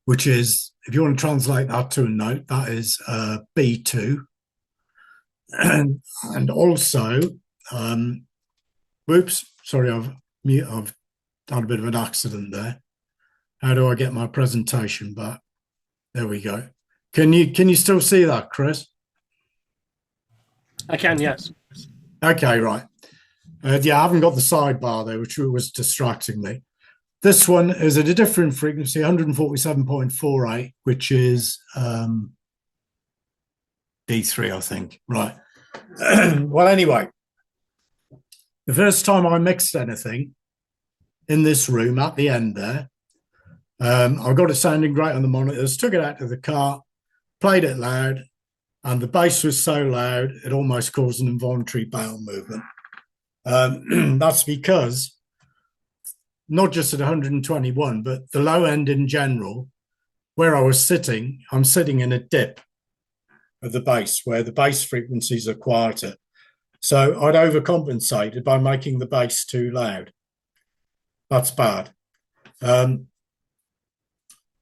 which is, if you want to translate that to a note, that is B2. And also, whoops, sorry, I've done a bit of an accident there. How do I get my presentation back? There we go. Can you still see that, Chris? I can, yes. Okay, right. Yeah, I haven't got the sidebar there, which was distracting me. This one is at a different frequency, 147.48, which is D3, I think. Right. Well, anyway, the first time I mixed anything in this room at the end there, I got it sounding great on the monitors, took it out to the car, played it loud, and the bass was so loud it almost caused an involuntary bowel movement. That's because not just at 121, but the low end in general, where I was sitting, I'm sitting in a dip of the bass, where the bass frequencies are quieter. So I'd overcompensated by making the bass too loud. That's bad.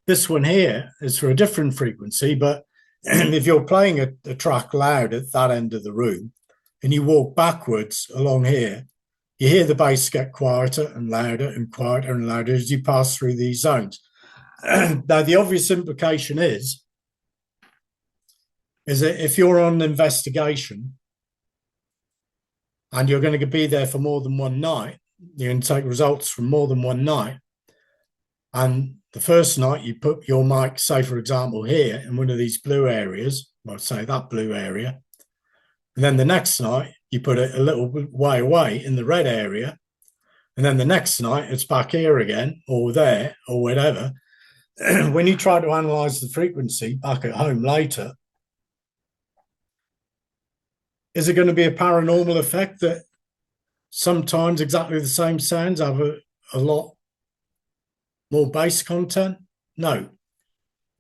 This one here is for a different frequency, but if you're playing a track loud at that end of the room and you walk backwards along here, you hear the bass get quieter and louder and quieter and louder as you pass through these zones. Now, the obvious implication is that if you're on an investigation and you're going to be there for more than one night, you're going to take results from more than one night, and the first night you put your mic, say, for example, here in one of these blue areas, I'd say that blue area. And then the next night you put it a little way away in the red area. And then the next night it's back here again or there or whatever. When you try to analyze the frequency back at home later, is it going to be a paranormal effect that sometimes exactly the same sounds have a lot more bass content? No,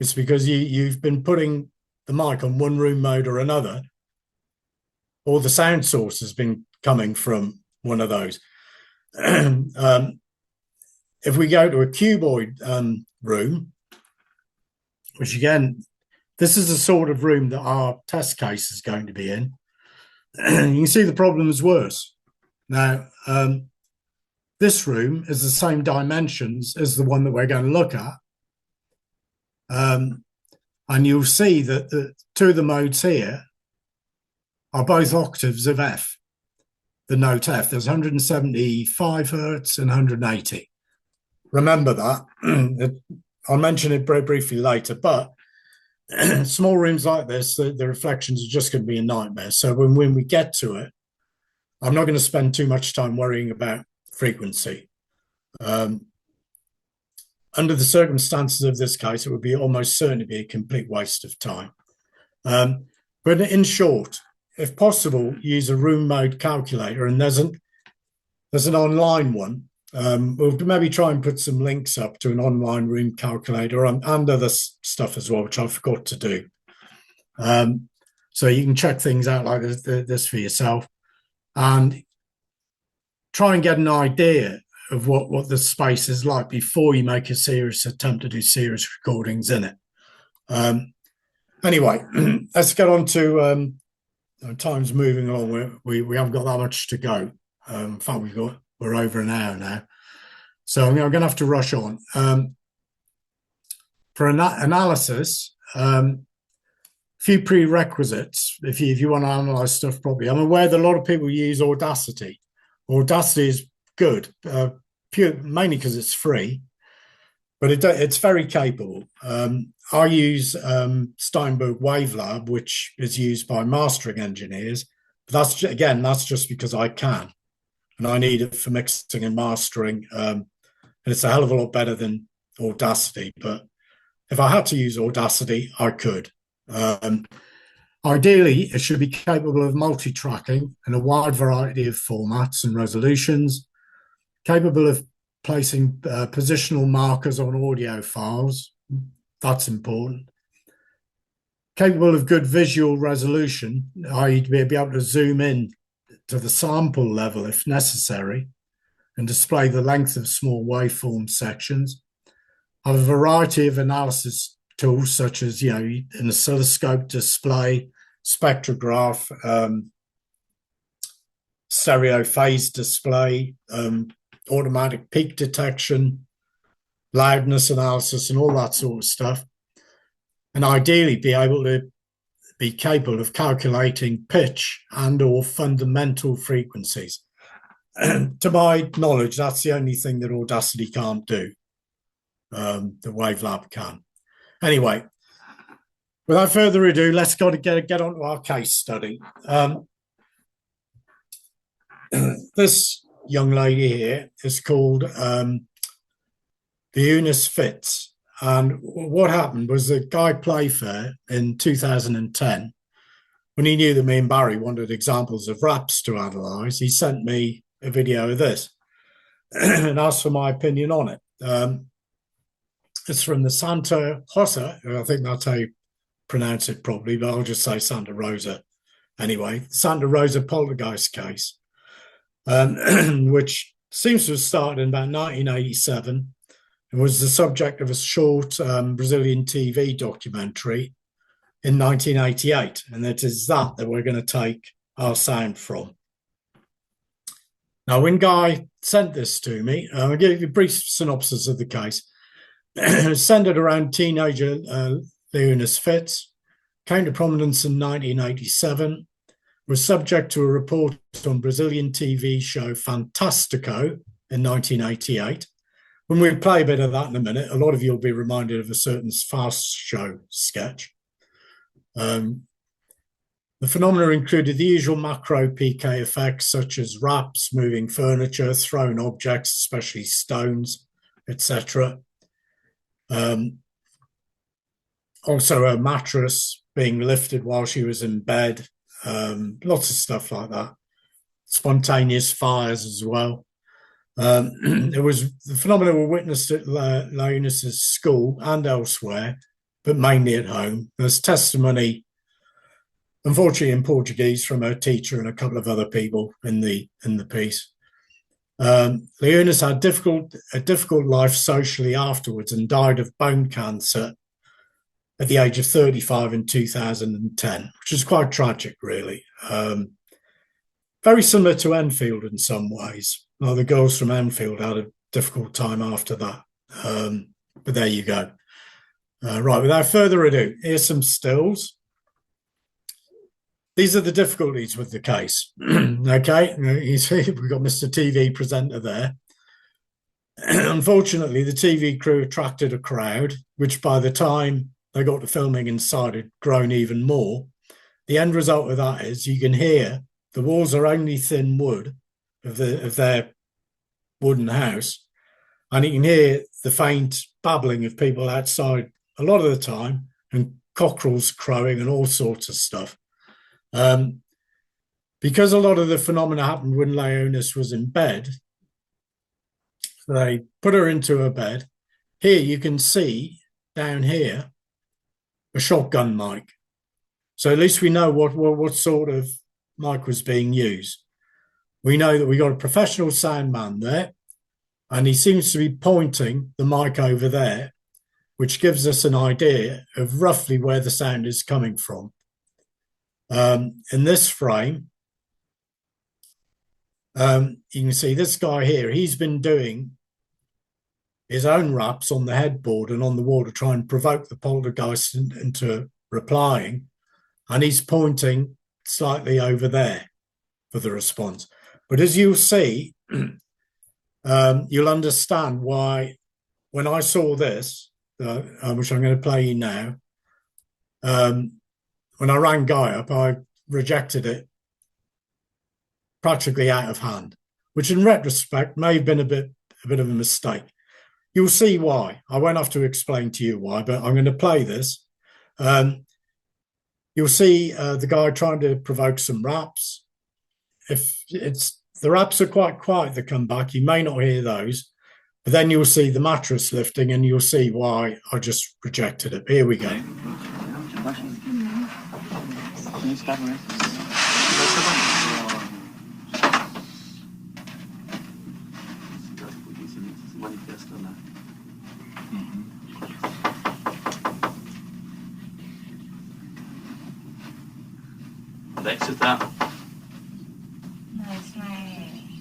it's because you've been putting the mic on one room mode or another, or the sound source has been coming from one of those. If we go to a cuboid room, which again, this is the sort of room that our test case is going to be in, you can see the problem is worse. Now, this room is the same dimensions as the one that we're going to look at. And you'll see that the two of the modes here are both octaves of F, the note F. There's 175 hertz and 180. Remember that. I'll mention it very briefly later, but small rooms like this, the reflections are just going to be a nightmare. So when we get to it, I'm not going to spend too much time worrying about frequency. Under the circumstances of this case, it would be almost certainly be a complete waste of time. But in short, if possible, use a room mode calculator, and there's an online one. We'll maybe try and put some links up to an online room calculator and other stuff as well, which I forgot to do. So you can check things out like this for yourself and try and get an idea of what the space is like before you make a serious attempt to do serious recordings in it. Anyway, let's get on to time's moving along. We haven't got that much to go. In fact, we're over an hour now, so I'm going to have to rush on. For analysis, few prerequisites if you want to analyze stuff properly. I'm aware that a lot of people use Audacity. Audacity is good, mainly because it's free, but it's very capable. I use Steinberg Wavelab, which is used by mastering engineers. But that's just because I can, and I need it for mixing and mastering. And it's a hell of a lot better than Audacity. But if I had to use Audacity, I could. Ideally, it should be capable of multi-tracking in a wide variety of formats and resolutions, capable of placing positional markers on audio files. That's important. Capable of good visual resolution, i.e. to be able to zoom in to the sample level if necessary and display the length of small waveform sections. Have a variety of analysis tools such as, an oscilloscope display, spectrograph, stereo phase display, automatic peak detection, loudness analysis, and all that sort of stuff. And ideally be capable of calculating pitch and or fundamental frequencies. To my knowledge, that's the only thing that Audacity can't do. The Wavelab can. Anyway, without further ado, let's go to get on to our case study. This young lady here is called the Eunice Fitz. And what happened was that Guy Playfair in 2010, when he knew that me and Barrie wanted examples of raps to analyse, he sent me a video of this and asked for my opinion on it. It's from the Santa Rosa, I think that's how you pronounce it probably, but I'll just say Santa Rosa anyway. Santa Rosa Poltergeist case, which seems to have started in about 1987 and was the subject of a short Brazilian TV documentary in 1988. And it is that we're going to take our sound from. Now, when Guy sent this to me, I'll give you a brief synopsis of the case. Centered around teenager Eunice Fitz, came to prominence in 1987, was subject to a report on Brazilian TV show Fantástico in 1988. When we play a bit of that in a minute, a lot of you will be reminded of a certain Fast Show sketch. The phenomena included the usual macro PK effects, such as raps, moving furniture, thrown objects, especially stones, etc. Also a mattress being lifted while she was in bed, lots of stuff like that. Spontaneous fires as well. The phenomena were witnessed at Eunice's school and elsewhere, but mainly at home. There's testimony, unfortunately in Portuguese, from her teacher and a couple of other people in the piece. Eunice had a difficult life socially afterwards and died of bone cancer at the age of 35 in 2010, which is quite tragic, really. Very similar to Enfield in some ways. Well, the girls from Enfield had a difficult time after that. But there you go. Right, without further ado, here's some stills. These are the difficulties with the case. Okay, you see, we've got Mr. TV presenter there. Unfortunately, the TV crew attracted a crowd, which by the time they got to filming inside had grown even more. The end result of that is you can hear the walls are only thin wood of their wooden house, and you can hear the faint babbling of people outside a lot of the time, and cockerels crowing and all sorts of stuff. Because a lot of the phenomena happened when Eunice was in bed, they put her into her bed. Here you can see down here a shotgun mic. So at least we know what sort of mic was being used. We know that we got a professional sound man there, and he seems to be pointing the mic over there, which gives us an idea of roughly where the sound is coming from. In this frame, you can see this guy here, he's been doing his own raps on the headboard and on the wall to try and provoke the poltergeist into replying. And he's pointing slightly over there for the response. But as you'll see, you'll understand why when I saw this, which I'm going to play you now, when I rang Guy up, I rejected it practically out of hand, which in retrospect may have been a bit of a mistake. You'll see why. I won't have to explain to you why, but I'm going to play this. You'll see the guy trying to provoke some raps. If the raps are quite quiet that come back, you may not hear those, but then you'll see the mattress lifting and you'll see why I just rejected it. Here we go. Onde é que você tá?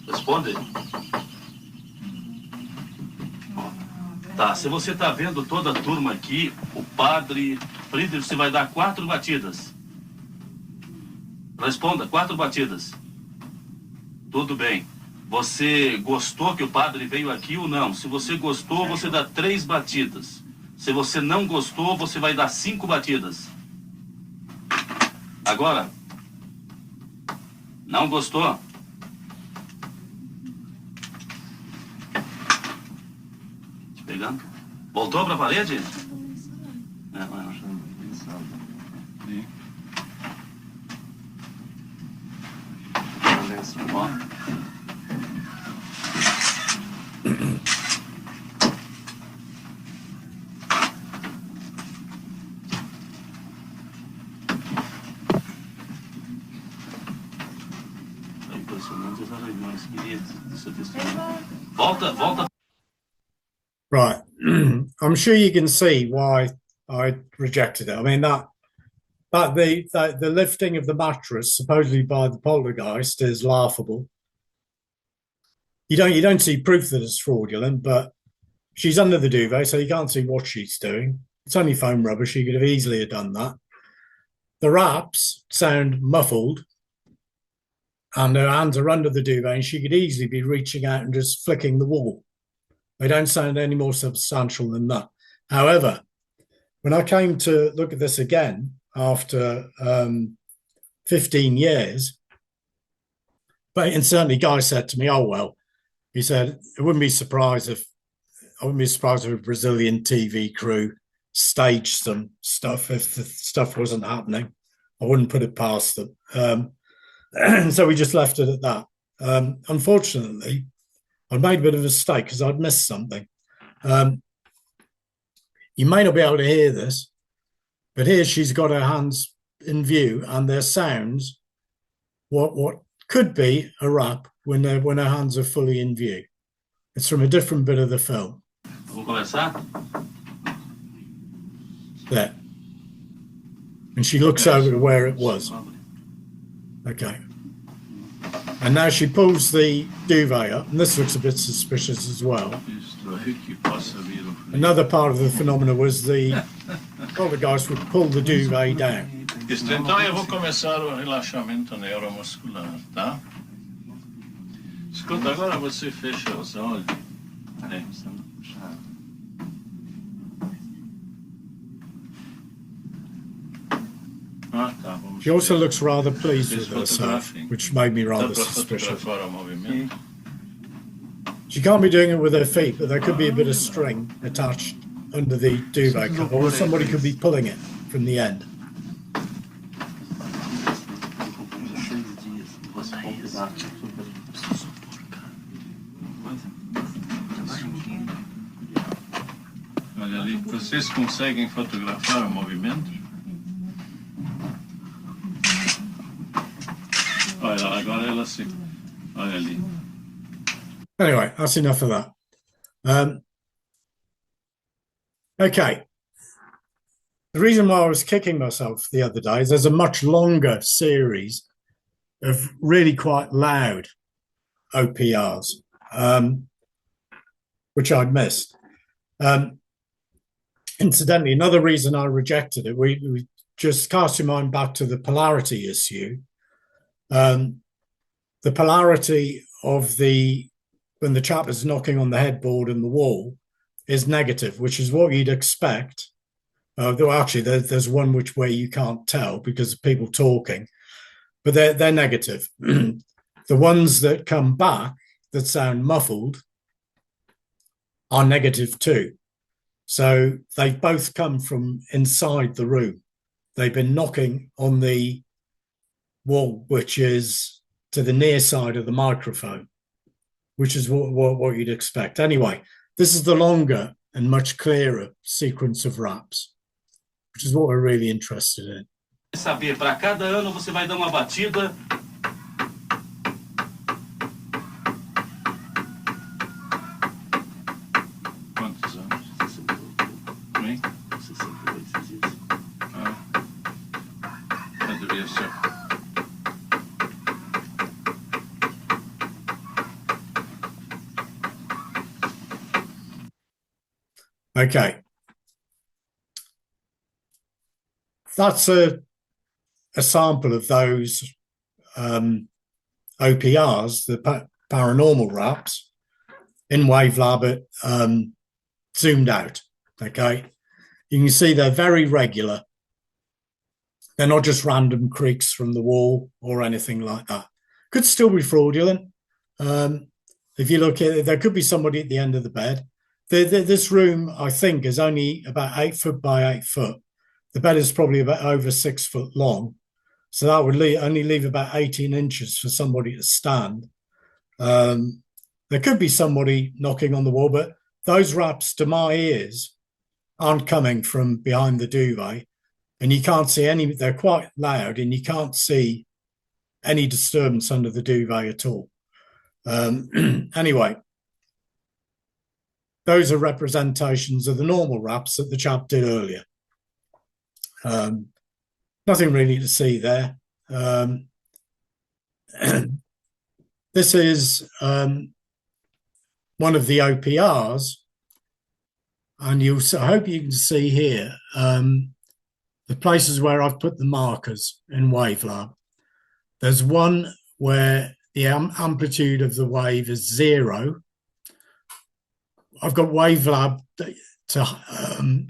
Responde. Tá, se você tá vendo toda a turma aqui, o padre Friedrich, você vai dar 4 batidas. Responda, 4 batidas. Tudo bem. Você gostou que o padre veio aqui ou não? Se você gostou, você dá 3 batidas. Se você não gostou, você vai dar 5 batidas. Agora, não gostou? Te pegando? Voltou para a parede? É, ó. Volta. Right. I'm sure you can see why I rejected it. I mean, that the lifting of the mattress supposedly by the poltergeist is laughable. You don't see proof that it's fraudulent, but she's under the duvet, so you can't see what she's doing. It's only foam rubber. She could have easily have done that. The raps sound muffled, and her hands are under the duvet, and she could easily be reaching out and just flicking the wall. They don't sound any more substantial than that. However, when I came to look at this again after 15 years, and certainly Guy said to me, "Oh well," he said, "I wouldn't be surprised if a Brazilian TV crew staged some stuff if the stuff wasn't happening. I wouldn't put it past them." So we just left it at that. Unfortunately, I made a bit of a mistake because I'd missed something. You may not be able to hear this, but here she's got her hands in view, and there sounds what could be a rap when her hands are fully in view. It's from a different bit of the film. Vamos começar? There. And she looks over to where it was. Okay. And now she pulls the duvet up, and this looks a bit suspicious as well. Another part of the phenomena was the poltergeist would pull the duvet down. Então eu vou começar o relaxamento neuromuscular, tá? Escuta, agora você fecha os olhos. Ah, tá, vamos She also looks rather pleased with herself, which made me rather suspicious. She can't be doing it with her feet, but there could be a bit of string attached under the duvet cover, or somebody could be pulling it from the end. Olha ali, vocês conseguem fotografar o movimento? Olha, agora ela se... Olha ali. Anyway, that's enough of that. Okay. The reason why I was kicking myself the other day is there's a much longer series of really quite loud OPRs, which I'd missed. Incidentally, another reason I rejected it, we just cast your mind back to the polarity issue. The polarity of when the chap is knocking on the headboard and the wall is negative, which is what you'd expect. Though actually, there's one where you can't tell because of people talking, but they're negative. The ones that come back that sound muffled are negative too. So they've both come from inside the room. They've been knocking on the wall, which is to the near side of the microphone, which is what you'd expect. Anyway, this is the longer and much clearer sequence of raps, which is what we're really interested in. Saber, para cada ano você vai dar uma batida. Quantos anos? 68. 68, você diz. Deveria ser. Okay. That's a sample of those OPRs, the paranormal raps in Wavelab zoomed out. Okay. You can see they're very regular. They're not just random creaks from the wall or anything like that. Could still be fraudulent. If you look at it, there could be somebody at the end of the bed. This room, I think, is only about 8 foot by 8 foot. The bed is probably about over 6 foot long. So that would only leave about 18 inches for somebody to stand. There could be somebody knocking on the wall, but those raps, to my ears, aren't coming from behind the duvet. And you can't see any, they're quite loud, and you can't see any disturbance under the duvet at all. Anyway, those are representations of the normal raps that the chap did earlier. Nothing really to see there. This is one of the OPRs, and I hope you can see here the places where I've put the markers in Wavelab. There's one where the amplitude of the wave is 0. I've got Wavelab to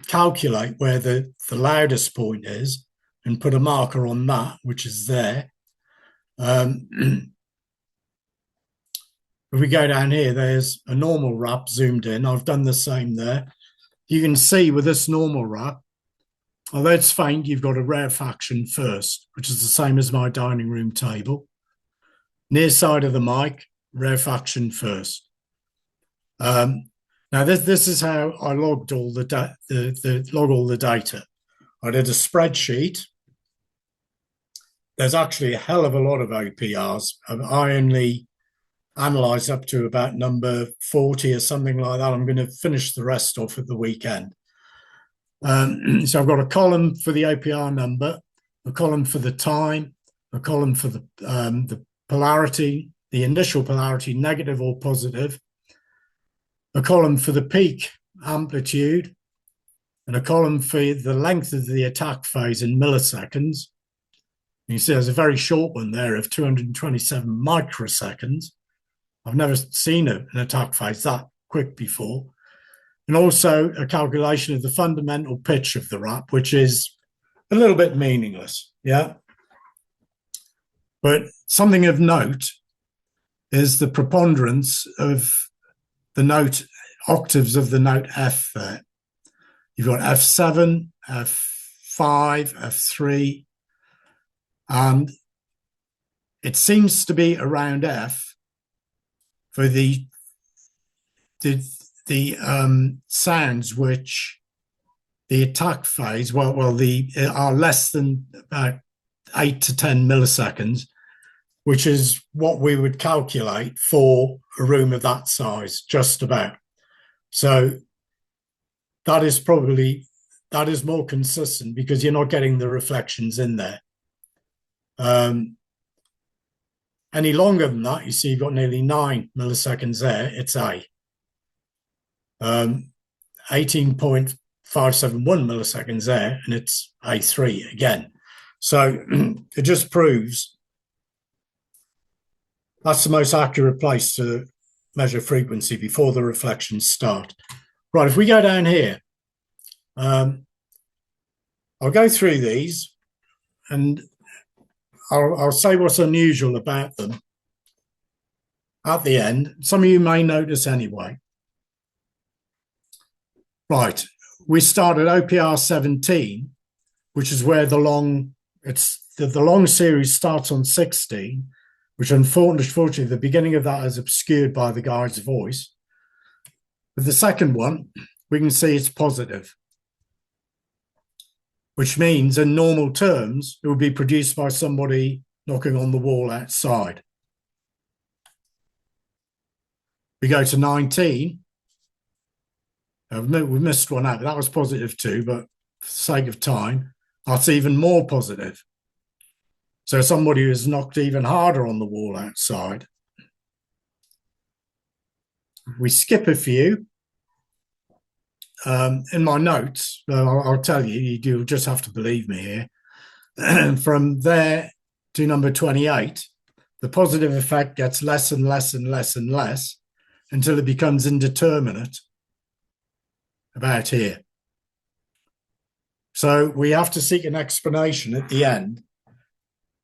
calculate where the loudest point is and put a marker on that, which is there. If we go down here, there's a normal rap zoomed in. I've done the same there. You can see with this normal rap, although it's faint, you've got a rarefaction first, which is the same as my dining room table. Near side of the mic, rarefaction first. Now this is how I logged all log all the data. I did a spreadsheet. There's actually a hell of a lot of OPRs. I only analysed up to about number 40 or something like that. I'm going to finish the rest off at the weekend. So I've got a column for the OPR number, a column for the time, a column for the polarity, the initial polarity, negative or positive, a column for the peak amplitude, and a column for the length of the attack phase in milliseconds. You see there's a very short one there of 227 microseconds. I've never seen an attack phase that quick before. And also a calculation of the fundamental pitch of the rap, which is a little bit meaningless, yeah? But something of note is the preponderance of the note, octaves of the note F there. You've got F7, F5, F3, and it seems to be around F for the sounds which the attack phase, are less than about 8 to 10 milliseconds, which is what we would calculate for a room of that size, just about. So that is more consistent because you're not getting the reflections in there. Any longer than that, you see you've got nearly 9 milliseconds there. It's A. 18.571 milliseconds there, and it's A3 again. So it just proves that's the most accurate place to measure frequency before the reflections start. Right, if we go down here, I'll go through these and I'll say what's unusual about them at the end. Some of you may notice anyway. Right, we start at OPR 17, which is where the long series starts on 16, which unfortunately the beginning of that is obscured by the guy's voice. With the second one, we can see it's positive, which means in normal terms, it would be produced by somebody knocking on the wall outside. We go to 19. We've missed one out. That was positive too, but for the sake of time, that's even more positive. So somebody who's knocked even harder on the wall outside. We skip a few. In my notes, I'll tell you, you'll just have to believe me here. From there to number 28, the positive effect gets less and less and less and less until it becomes indeterminate about here. So we have to seek an explanation at the end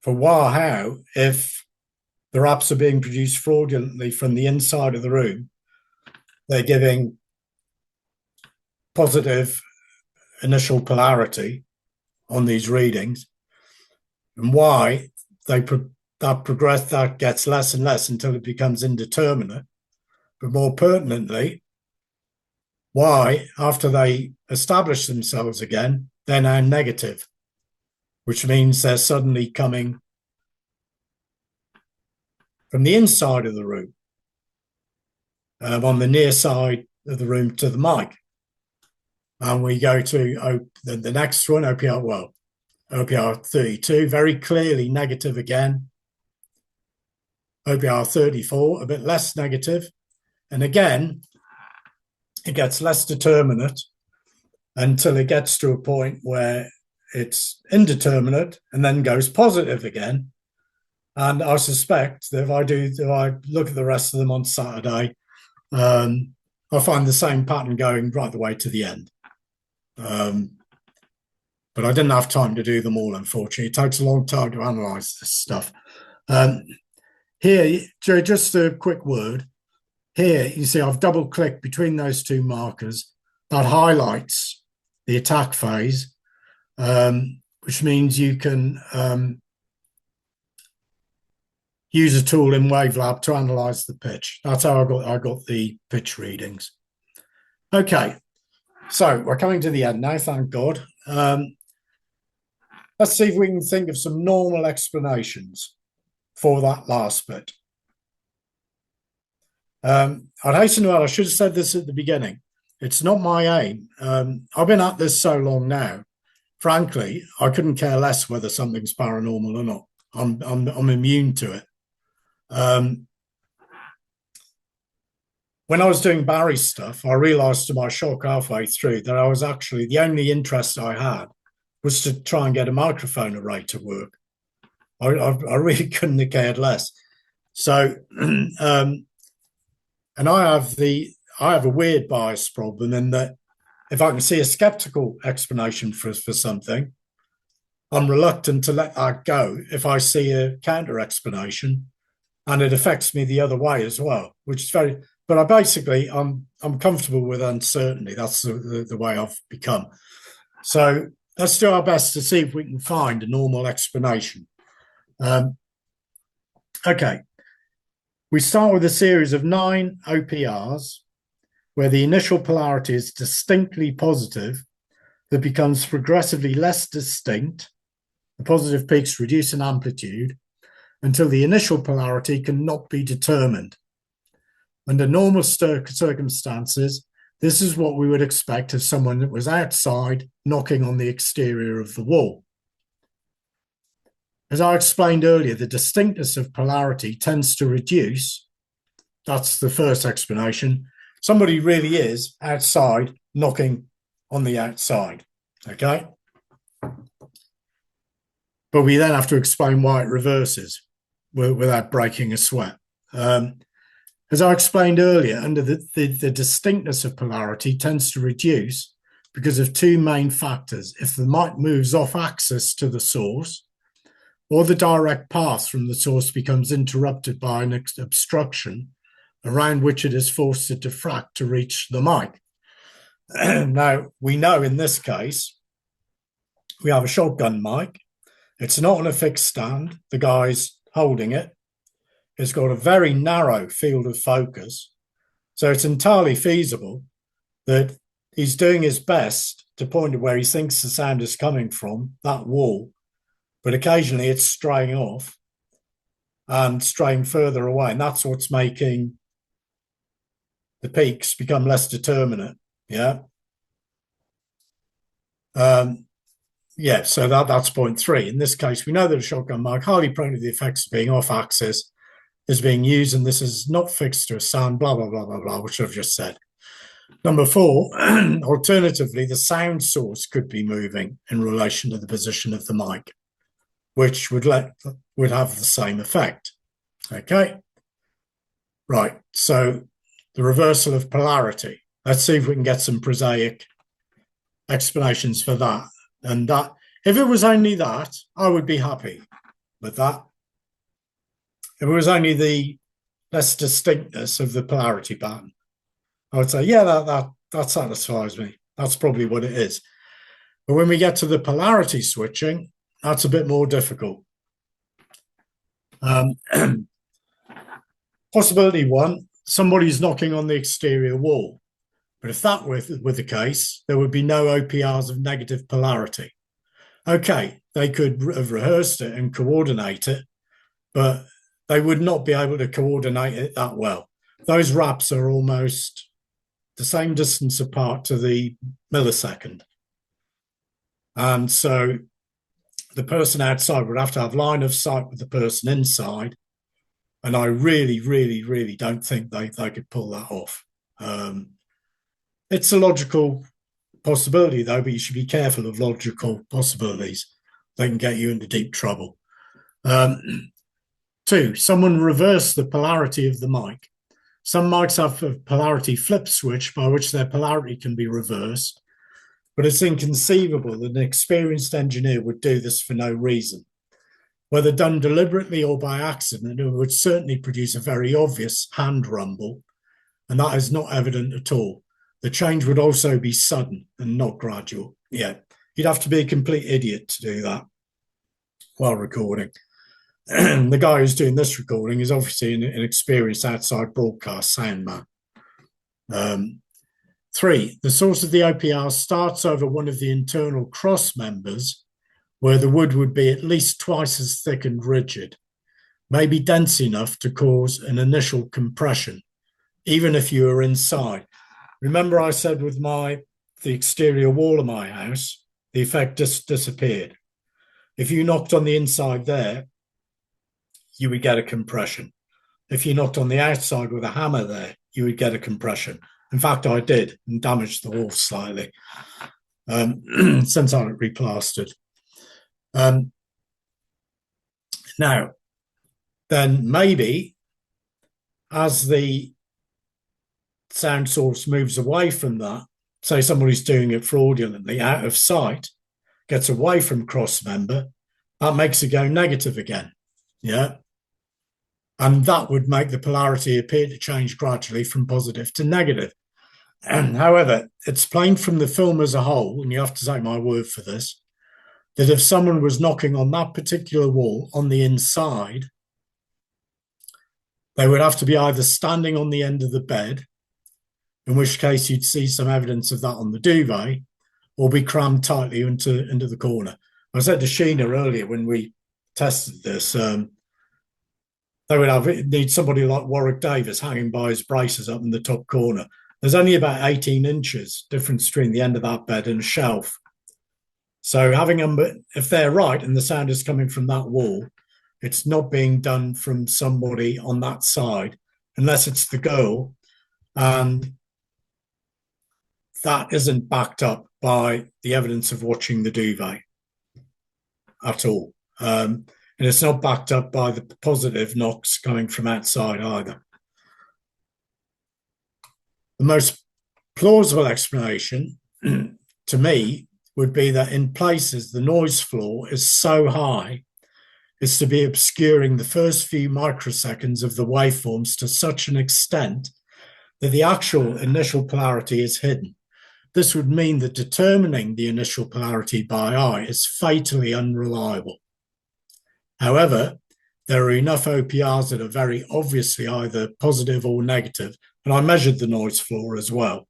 for how, if the raps are being produced fraudulently from the inside of the room, they're giving positive initial polarity on these readings, and why that gets less and less until it becomes indeterminate. But more pertinently, why, after they establish themselves again, they're now negative, which means they're suddenly coming from the inside of the room, on the near side of the room to the mic. And we go to the next one, OPR 32, very clearly negative again. OPR 34, a bit less negative. And again, it gets less determinate until it gets to a point where it's indeterminate and then goes positive again. And I suspect that if I look at the rest of them on Saturday, I'll find the same pattern going right the way to the end. But I didn't have time to do them all, unfortunately. It takes a long time to analyze this stuff. Here, just a quick word. Here, you see I've double-clicked between those two markers. That highlights the attack phase, which means you can use a tool in Wavelab to analyze the pitch. That's how I got the pitch readings. Okay, so we're coming to the end now, thank God. Let's see if we can think of some normal explanations for that last bit. I'd hasten to add, I should have said this at the beginning. It's not my aim. I've been at this so long now. Frankly, I couldn't care less whether something's paranormal or not. I'm immune to it. When I was doing Barrie stuff, I realized to my shock halfway through that I was actually, the only interest I had was to try and get a microphone array to work. I really couldn't have cared less. So, and I have a weird bias problem in that if I can see a skeptical explanation for something, I'm reluctant to let that go if I see a counter explanation, and it affects me the other way as well, which is very. But I'm comfortable with uncertainty. That's the way I've become. So let's do our best to see if we can find a normal explanation. Okay. We start with a series of 9 OPRs where the initial polarity is distinctly positive that becomes progressively less distinct. The positive peaks reduce in amplitude until the initial polarity cannot be determined. Under normal circumstances, This is what we would expect of someone that was outside knocking on the exterior of the wall. As I explained earlier, the distinctness of polarity tends to reduce. That's the first explanation. Somebody really is outside knocking on the outside, okay? But we then have to explain why it reverses without breaking a sweat. As I explained earlier, under the distinctness of polarity tends to reduce because of two main factors. If the mic moves off axis to the source, or the direct path from the source becomes interrupted by an obstruction around which it is forced to diffract to reach the mic. Now, we know in this case, we have a shotgun mic. It's not on a fixed stand. The guy's holding it. It's got a very narrow field of focus. So it's entirely feasible that he's doing his best to point to where he thinks the sound is coming from, that wall. But occasionally it's straying off and straying further away. And that's what's making the peaks become less determinate. Yeah. So that's point 3. In this case, we know that a shotgun mic, highly prone to the effects of being off axis, is being used, and this is not fixed to a sound, blah, blah, blah, blah, blah, which I've just said. Number 4, alternatively, the sound source could be moving in relation to the position of the mic, which would have the same effect. Okay. Right. So the reversal of polarity. Let's see if we can get some prosaic explanations for that. And that, if it was only that, I would be happy with that. If it was only the less distinctness of the polarity pattern, I would say, yeah, that satisfies me. That's probably what it is. But when we get to the polarity switching, that's a bit more difficult. Possibility 1, somebody's knocking on the exterior wall. But if that were the case, there would be no OPRs of negative polarity. Okay, they could have rehearsed it and coordinate it, but they would not be able to coordinate it that well. Those raps are almost the same distance apart to the millisecond. And so the person outside would have to have line of sight with the person inside. And I really, really, really don't think they could pull that off. It's a logical possibility, though, but you should be careful of logical possibilities. They can get you into deep trouble. 2, someone reversed the polarity of the mic. Some mics have a polarity flip switch by which their polarity can be reversed, but it's inconceivable that an experienced engineer would do this for no reason. Whether done deliberately or by accident, it would certainly produce a very obvious hand rumble, and that is not evident at all. The change would also be sudden and not gradual. Yeah, you'd have to be a complete idiot to do that while recording. The guy who's doing this recording is obviously an experienced outside broadcast sound man. 3, the source of the OPR starts over one of the internal cross members where the wood would be at least twice as thick and rigid, maybe dense enough to cause an initial compression, even if you were inside. Remember I said with the exterior wall of my house, the effect just disappeared. If you knocked on the inside there, you would get a compression. If you knocked on the outside with a hammer there, you would get a compression. In fact, I did and damaged the wall slightly since I had it replastered. Now, then maybe as the sound source moves away from that, say somebody's doing it fraudulently out of sight, gets away from cross member, that makes it go negative again. Yeah. And that would make the polarity appear to change gradually from positive to negative. However, it's plain from the film as a whole, and you have to take my word for this, that if someone was knocking on that particular wall on the inside, they would have to be either standing on the end of the bed, in which case you'd see some evidence of that on the duvet, or be crammed tightly into the corner. I said to Sheena earlier when we tested this, they would need somebody like Warwick Davis hanging by his braces up in the top corner. there's only about 18 inches difference between the end of that bed and a shelf. So having them, if they're right and the sound is coming from that wall, it's not being done from somebody on that side, unless it's the girl. And that isn't backed up by the evidence of watching the duvet at all. And it's not backed up by the positive knocks coming from outside either. The most plausible explanation to me would be that in places the noise floor is so high as to be obscuring the first few microseconds of the waveforms to such an extent that the actual initial polarity is hidden. This would mean that determining the initial polarity by eye is fatally unreliable. However, there are enough OPRs that are very obviously either positive or negative, and I measured the noise floor as well.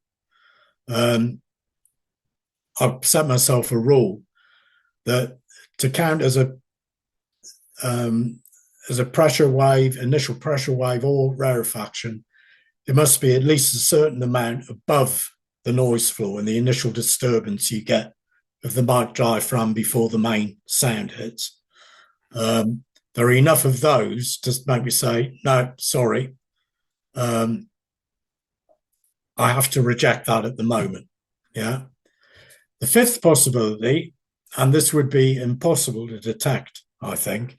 I've set myself a rule that to count as a pressure wave, initial pressure wave or rarefaction, it must be at least a certain amount above the noise floor and the initial disturbance you get of the mic diaphragm before the main sound hits. There are enough of those to make me say, no, sorry, I have to reject that at the moment. Yeah. The fifth possibility, and this would be impossible to detect, I think,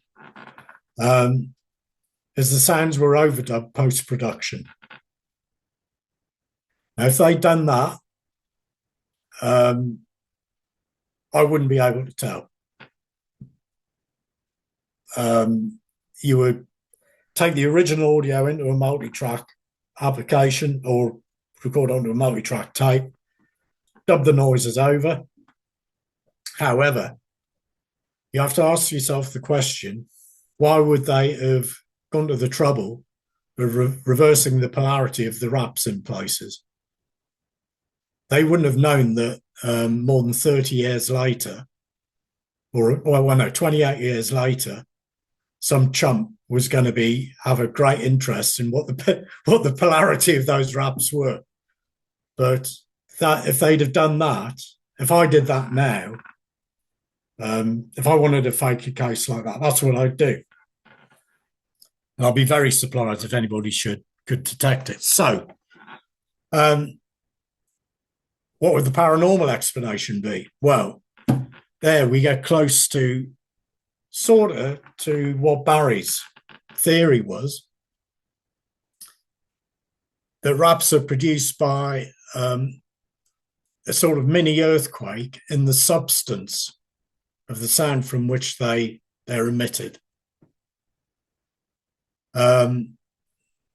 is the sounds were overdubbed post-production. Now, if they'd done that, I wouldn't be able to tell. You would take the original audio into a multi-track application or record onto a multi-track tape, dub the noises over. However, you have to ask yourself the question, why would they have gone to the trouble of reversing the polarity of the raps in places? They wouldn't have known that more than 30 years later, or 28 years later, some chump was going to have a great interest in what the polarity of those raps were. But that if they'd have done that, if I did that now, if I wanted to fake a case like that, that's what I'd do. And I'll be very surprised if anybody could detect it. So, what would the paranormal explanation be? Well, there we get close to what Barrie's theory was, that raps are produced by a sort of mini earthquake in the substance of the sound from which they're emitted.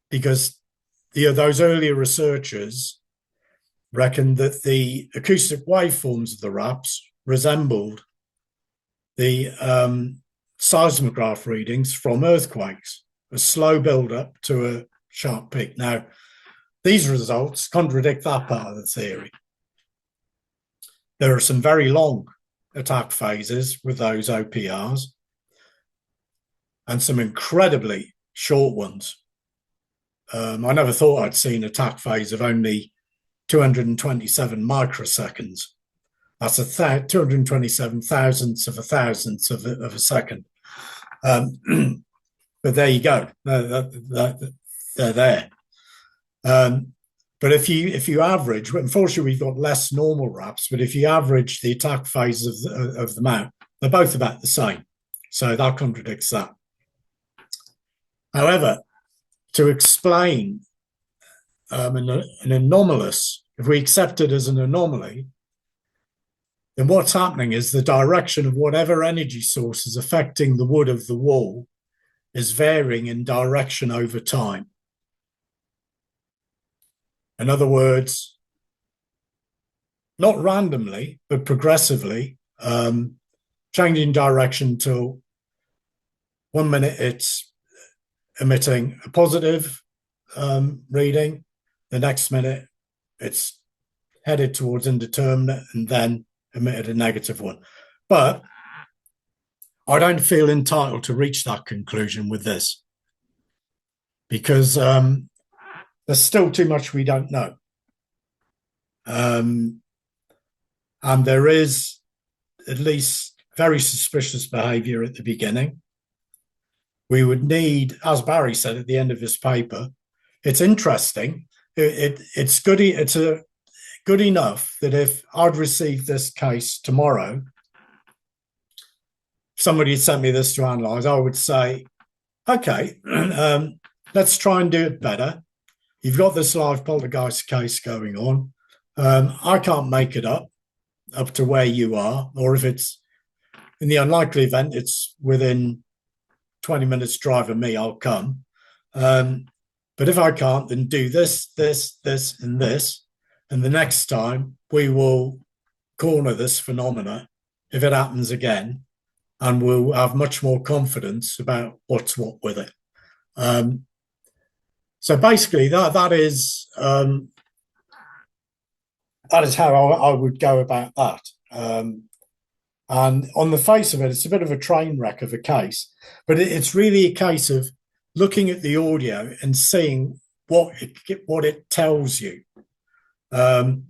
Because those earlier researchers reckoned that the acoustic waveforms of the raps resembled the seismograph readings from earthquakes, a slow build-up to a sharp peak. Now, these results contradict that part of the theory. There are some very long attack phases with those OPRs and some incredibly short ones. I never thought I'd seen an attack phase of only 227 microseconds. That's 227 thousandths of a thousandth of a second. But there you go. They're there. But if you average, unfortunately, we've got less normal raps, but if you average the attack phases of the mount, they're both about the same. So that contradicts that. However, to explain an anomalous, if we accept it as an anomaly, then what's happening is the direction of whatever energy source is affecting the wood of the wall is varying in direction over time. In other words, not randomly, but progressively, changing direction till 1 minute it's emitting a positive reading, the next minute it's headed towards indeterminate and then emitted a negative one. But I don't feel entitled to reach that conclusion with this because there's still too much we don't know. and there is at least very suspicious behaviour at the beginning. We would need, as Barrie said at the end of his paper, it's interesting. It's good. It's good enough that if I'd received this case tomorrow, somebody had sent me this to analyse, I would say, okay, let's try and do it better. You've got this live poltergeist case going on. I can't make it up to where you are, or if it's in the unlikely event it's within 20 minutes drive of me, I'll come. But if I can't, then do this, this, this, and this. And the next time we will corner this phenomena if it happens again, and we'll have much more confidence about what's what with it. So basically, that is how I would go about that. And on the face of it, it's a bit of a train wreck of a case, but it's really a case of looking at the audio and seeing what it tells you. It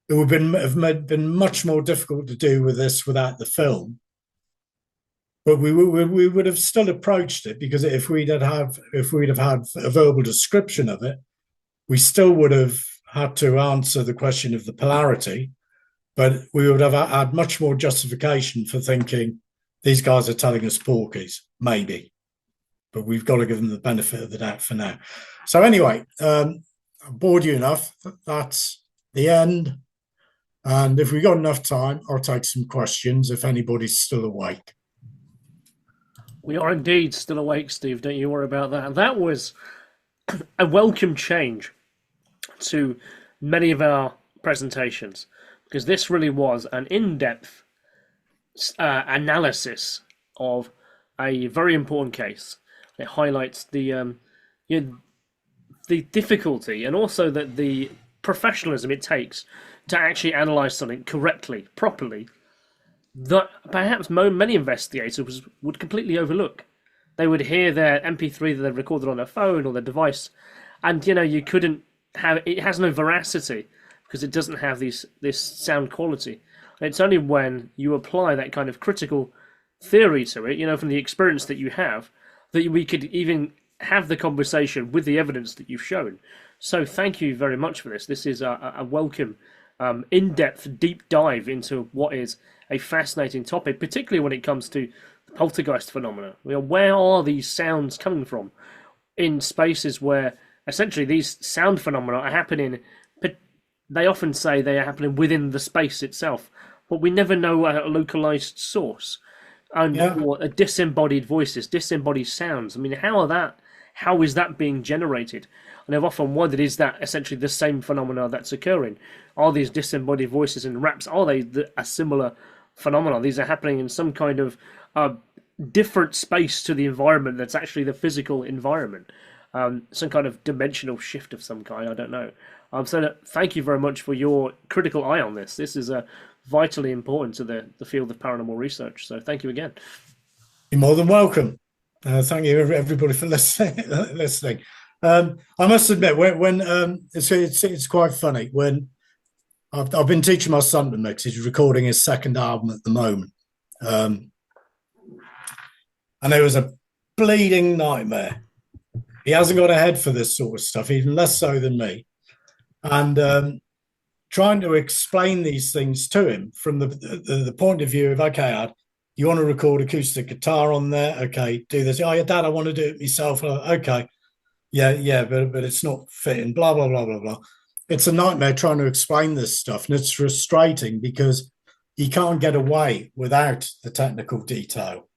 would have been much more difficult to do with this without the film, but we would have still approached it, because if we'd have had a verbal description of it, we still would have had to answer the question of the polarity, but we would have had much more justification for thinking these guys are telling us porkies, maybe, but we've got to give them the benefit of the doubt for now. So anyway, I bored you enough. That's the end. And if we've got enough time, I'll take some questions if anybody's still awake. We are indeed still awake, Steve. Don't you worry about that. That was a welcome change to many of our presentations, because this really was an in-depth analysis of a very important case. It highlights the difficulty, and also that the professionalism it takes to actually analyse something correctly, properly, that perhaps many investigators would completely overlook. They would hear their MP3 that they've recorded on their phone or their device, and you couldn't have it. Has no veracity because it doesn't have this sound quality. And it's only when you apply that kind of critical theory to it, from the experience that you have, that we could even have the conversation with the evidence that you've shown. So thank you very much for this. This is a welcome, in-depth, deep dive into what is a fascinating topic, particularly when it comes to the poltergeist phenomena. Where are these sounds coming from in spaces where essentially these sound phenomena are happening? But they often say they are happening within the space itself, but we never know a localized source. And or disembodied voices, disembodied sounds. I mean, how is that being generated? And I've often wondered, is that essentially the same phenomena that's occurring? Are these disembodied voices in raps, are they a similar phenomena? These are happening in some kind of different space to the environment that's actually the physical environment. Some kind of dimensional shift of some kind, I don't know. So thank you very much for your critical eye on this. This is vitally important to the field of paranormal research. So thank you again. You're more than welcome. Thank you, everybody, for listening. I must admit, when it's quite funny when I've been teaching my son to mix. He's recording his second album at the moment, and it was a bleeding nightmare. He hasn't got a head for this sort of stuff, even less so than me. And trying to explain these things to him from the point of view of, okay, Ad, you want to record acoustic guitar on there? Okay, do this. Oh, yeah, Dad, I want to do it myself. Okay, yeah, but it's not fitting. Blah blah blah blah blah. It's a nightmare trying to explain this stuff, and it's frustrating because you can't get away without the technical detail.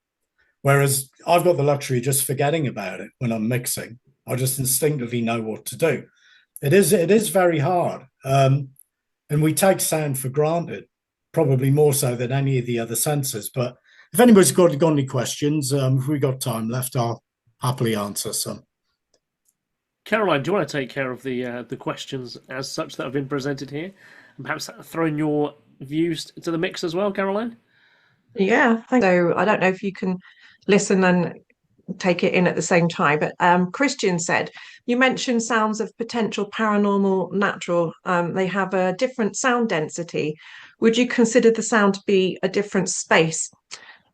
Whereas I've got the luxury of just forgetting about it when I'm mixing. I just instinctively know what to do. It is very hard, and we take sound for granted, probably more so than any of the other senses. But if anybody's got any questions, if we've got time left, I'll happily answer some. Caroline, do you want to take care of the questions as such that have been presented here, and perhaps throw in your views to the mix as well, Caroline? Yeah, so I don't know if you can listen and take it in at the same time. But Christian said, you mentioned sounds of potential paranormal, natural. They have a different sound density. Would you consider the sound to be a different space?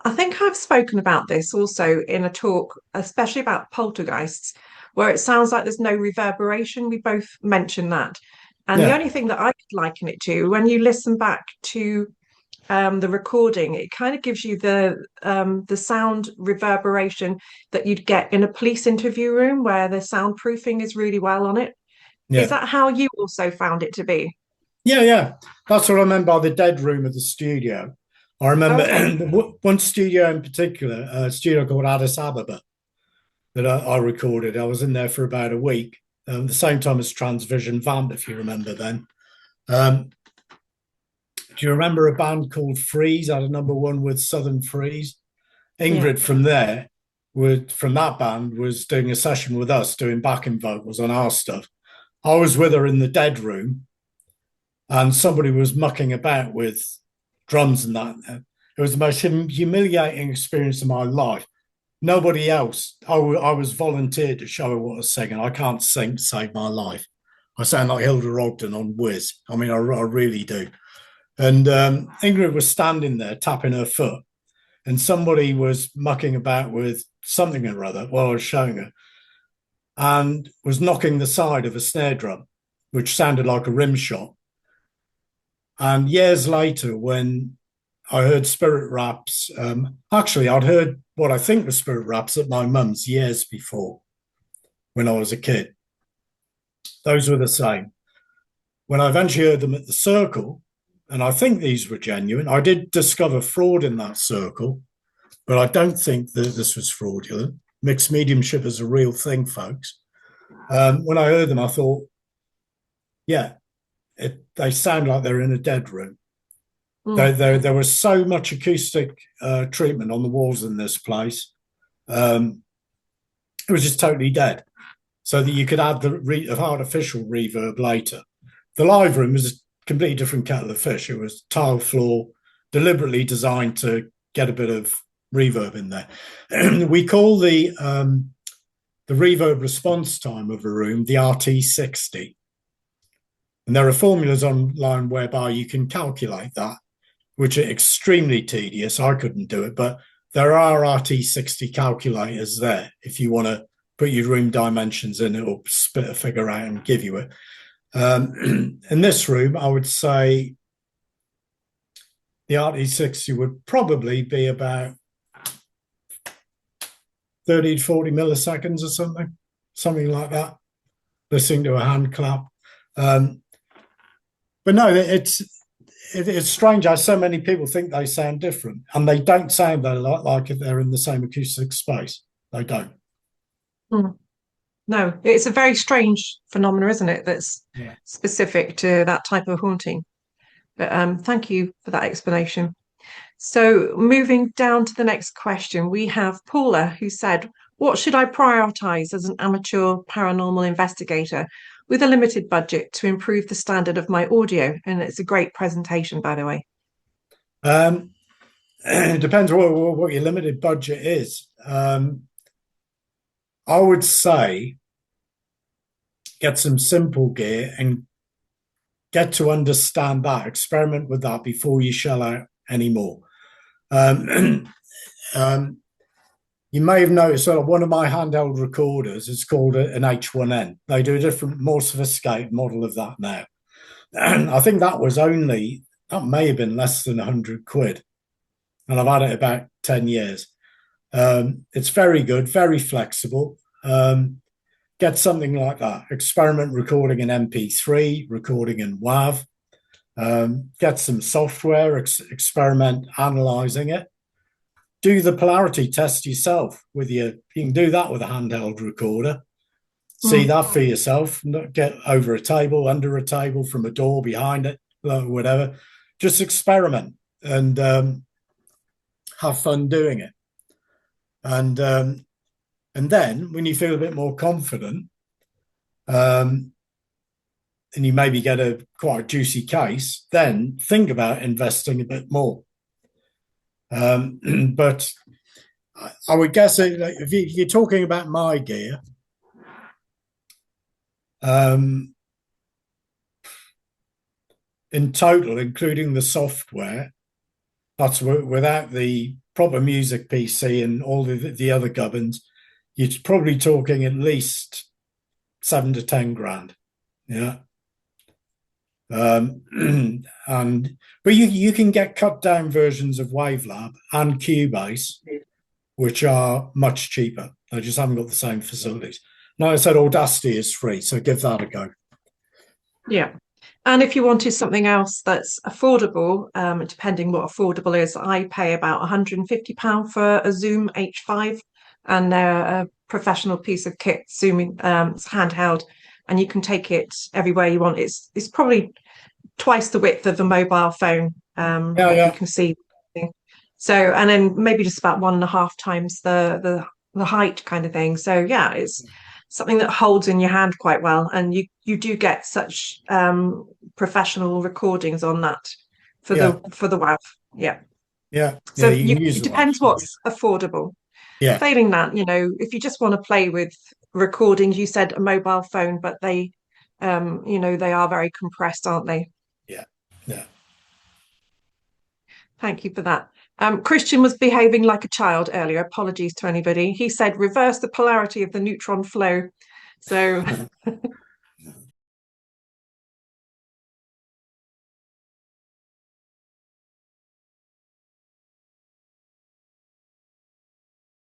I think I've spoken about this also in a talk, especially about poltergeists, where it sounds like there's no reverberation. We both mentioned that. And the only thing that I could liken it to, when you listen back to the recording, it kind of gives you the sound reverberation that you'd get in a police interview room where the soundproofing is really well on it. Is that how you also found it to be? Yeah. That's what I meant by the dead room of the studio. I remember one studio in particular, a studio called Addis Ababa, that I recorded. I was in there for about a week, the same time as Transvision Vamp, if you remember then. Do you remember a band called Freeze? I had a #1 with Southern Freeze. Ingrid from that band was doing a session with us, doing backing vocals on our stuff. I was with her in the dead room, and somebody was mucking about with drums and that. It was the most humiliating experience of my life. Nobody else. I was volunteered to show her what I was singing. I can't sing to save my life. I sound like Hilda Ogden on Whiz. I mean, I really do. And Ingrid was standing there tapping her foot, and somebody was mucking about with something or other while I was showing her, and was knocking the side of a snare drum, which sounded like a rim shot. And years later, when I heard spirit raps, actually, I'd heard what I think was spirit raps at my mum's years before, when I was a kid. Those were the same. When I eventually heard them at the Circle, and I think these were genuine. I did discover fraud in that circle, but I don't think that this was fraudulent. Mixed mediumship is a real thing, folks. When I heard them, I thought, they sound like they're in a dead room. There was so much acoustic treatment on the walls in this place. It was just totally dead, so that you could add the artificial reverb later. The live room was a completely different kettle of fish. It was tile floor, deliberately designed to get a bit of reverb in there. We call the reverb response time of a room the RT60. And there are formulas online whereby you can calculate that, which are extremely tedious. I couldn't do it, but there are RT60 calculators there. If you want to put your room dimensions in, it will spit a figure out and give you it. In this room, I would say the RT60 would probably be about 30 to 40 milliseconds or something like that, listening to a hand clap. But no, it's strange how so many people think they sound different, and they don't sound that like if they're in the same acoustic space. They don't. No, it's a very strange phenomenon, isn't it? That's specific to that type of haunting. But thank you for that explanation. So moving down to the next question, we have Paula, who said, what should I prioritize as an amateur paranormal investigator with a limited budget to improve the standard of my audio? And it's a great presentation, by the way. It depends what your limited budget is. I would say get some simple gear and get to understand that, experiment with that before you shell out any more. You may have noticed that one of my handheld recorders is called an H1N. They do a different, more sophisticated model of that now. And I think that may have been less than 100 quid. And I've had it about 10 years. It's very good, very flexible. Get something like that. Experiment recording in MP3, recording in WAV. Get some software, experiment analyzing it. Do the polarity test yourself with you can do that with a handheld recorder. See that for yourself. Not get over a table, under a table, from a door, behind it, whatever. Just experiment and have fun doing it. And then when you feel a bit more confident, and you maybe get a quite juicy case, then think about investing a bit more. But I would guess if you're talking about my gear, in total, including the software, that's without the proper music PC and all the other gubbins, you're probably talking at least 7 to 10 grand. Yeah. But you can get cut down versions of Wavelab and Cubase, which are much cheaper. They just haven't got the same facilities. Like I said, Audacity is free, so give that a go. Yeah. And if you wanted something else that's affordable, depending what affordable is, I pay about £150 for a Zoom H5, and they're a professional piece of kit. Zoom, it's handheld, and you can take it everywhere you want. It's probably twice the width of a mobile phone. You can see. So, and then maybe just about 1.5 times the height kind of thing. So yeah, it's something that holds in your hand quite well, and you do get such professional recordings on that for the WAV. So it depends what's affordable. Failing that, if you just want to play with recordings, you said a mobile phone, but they they are very compressed, aren't they? Yeah. Thank you for that. Christian was behaving like a child earlier. Apologies to anybody. He said reverse the polarity of the neutron flow. So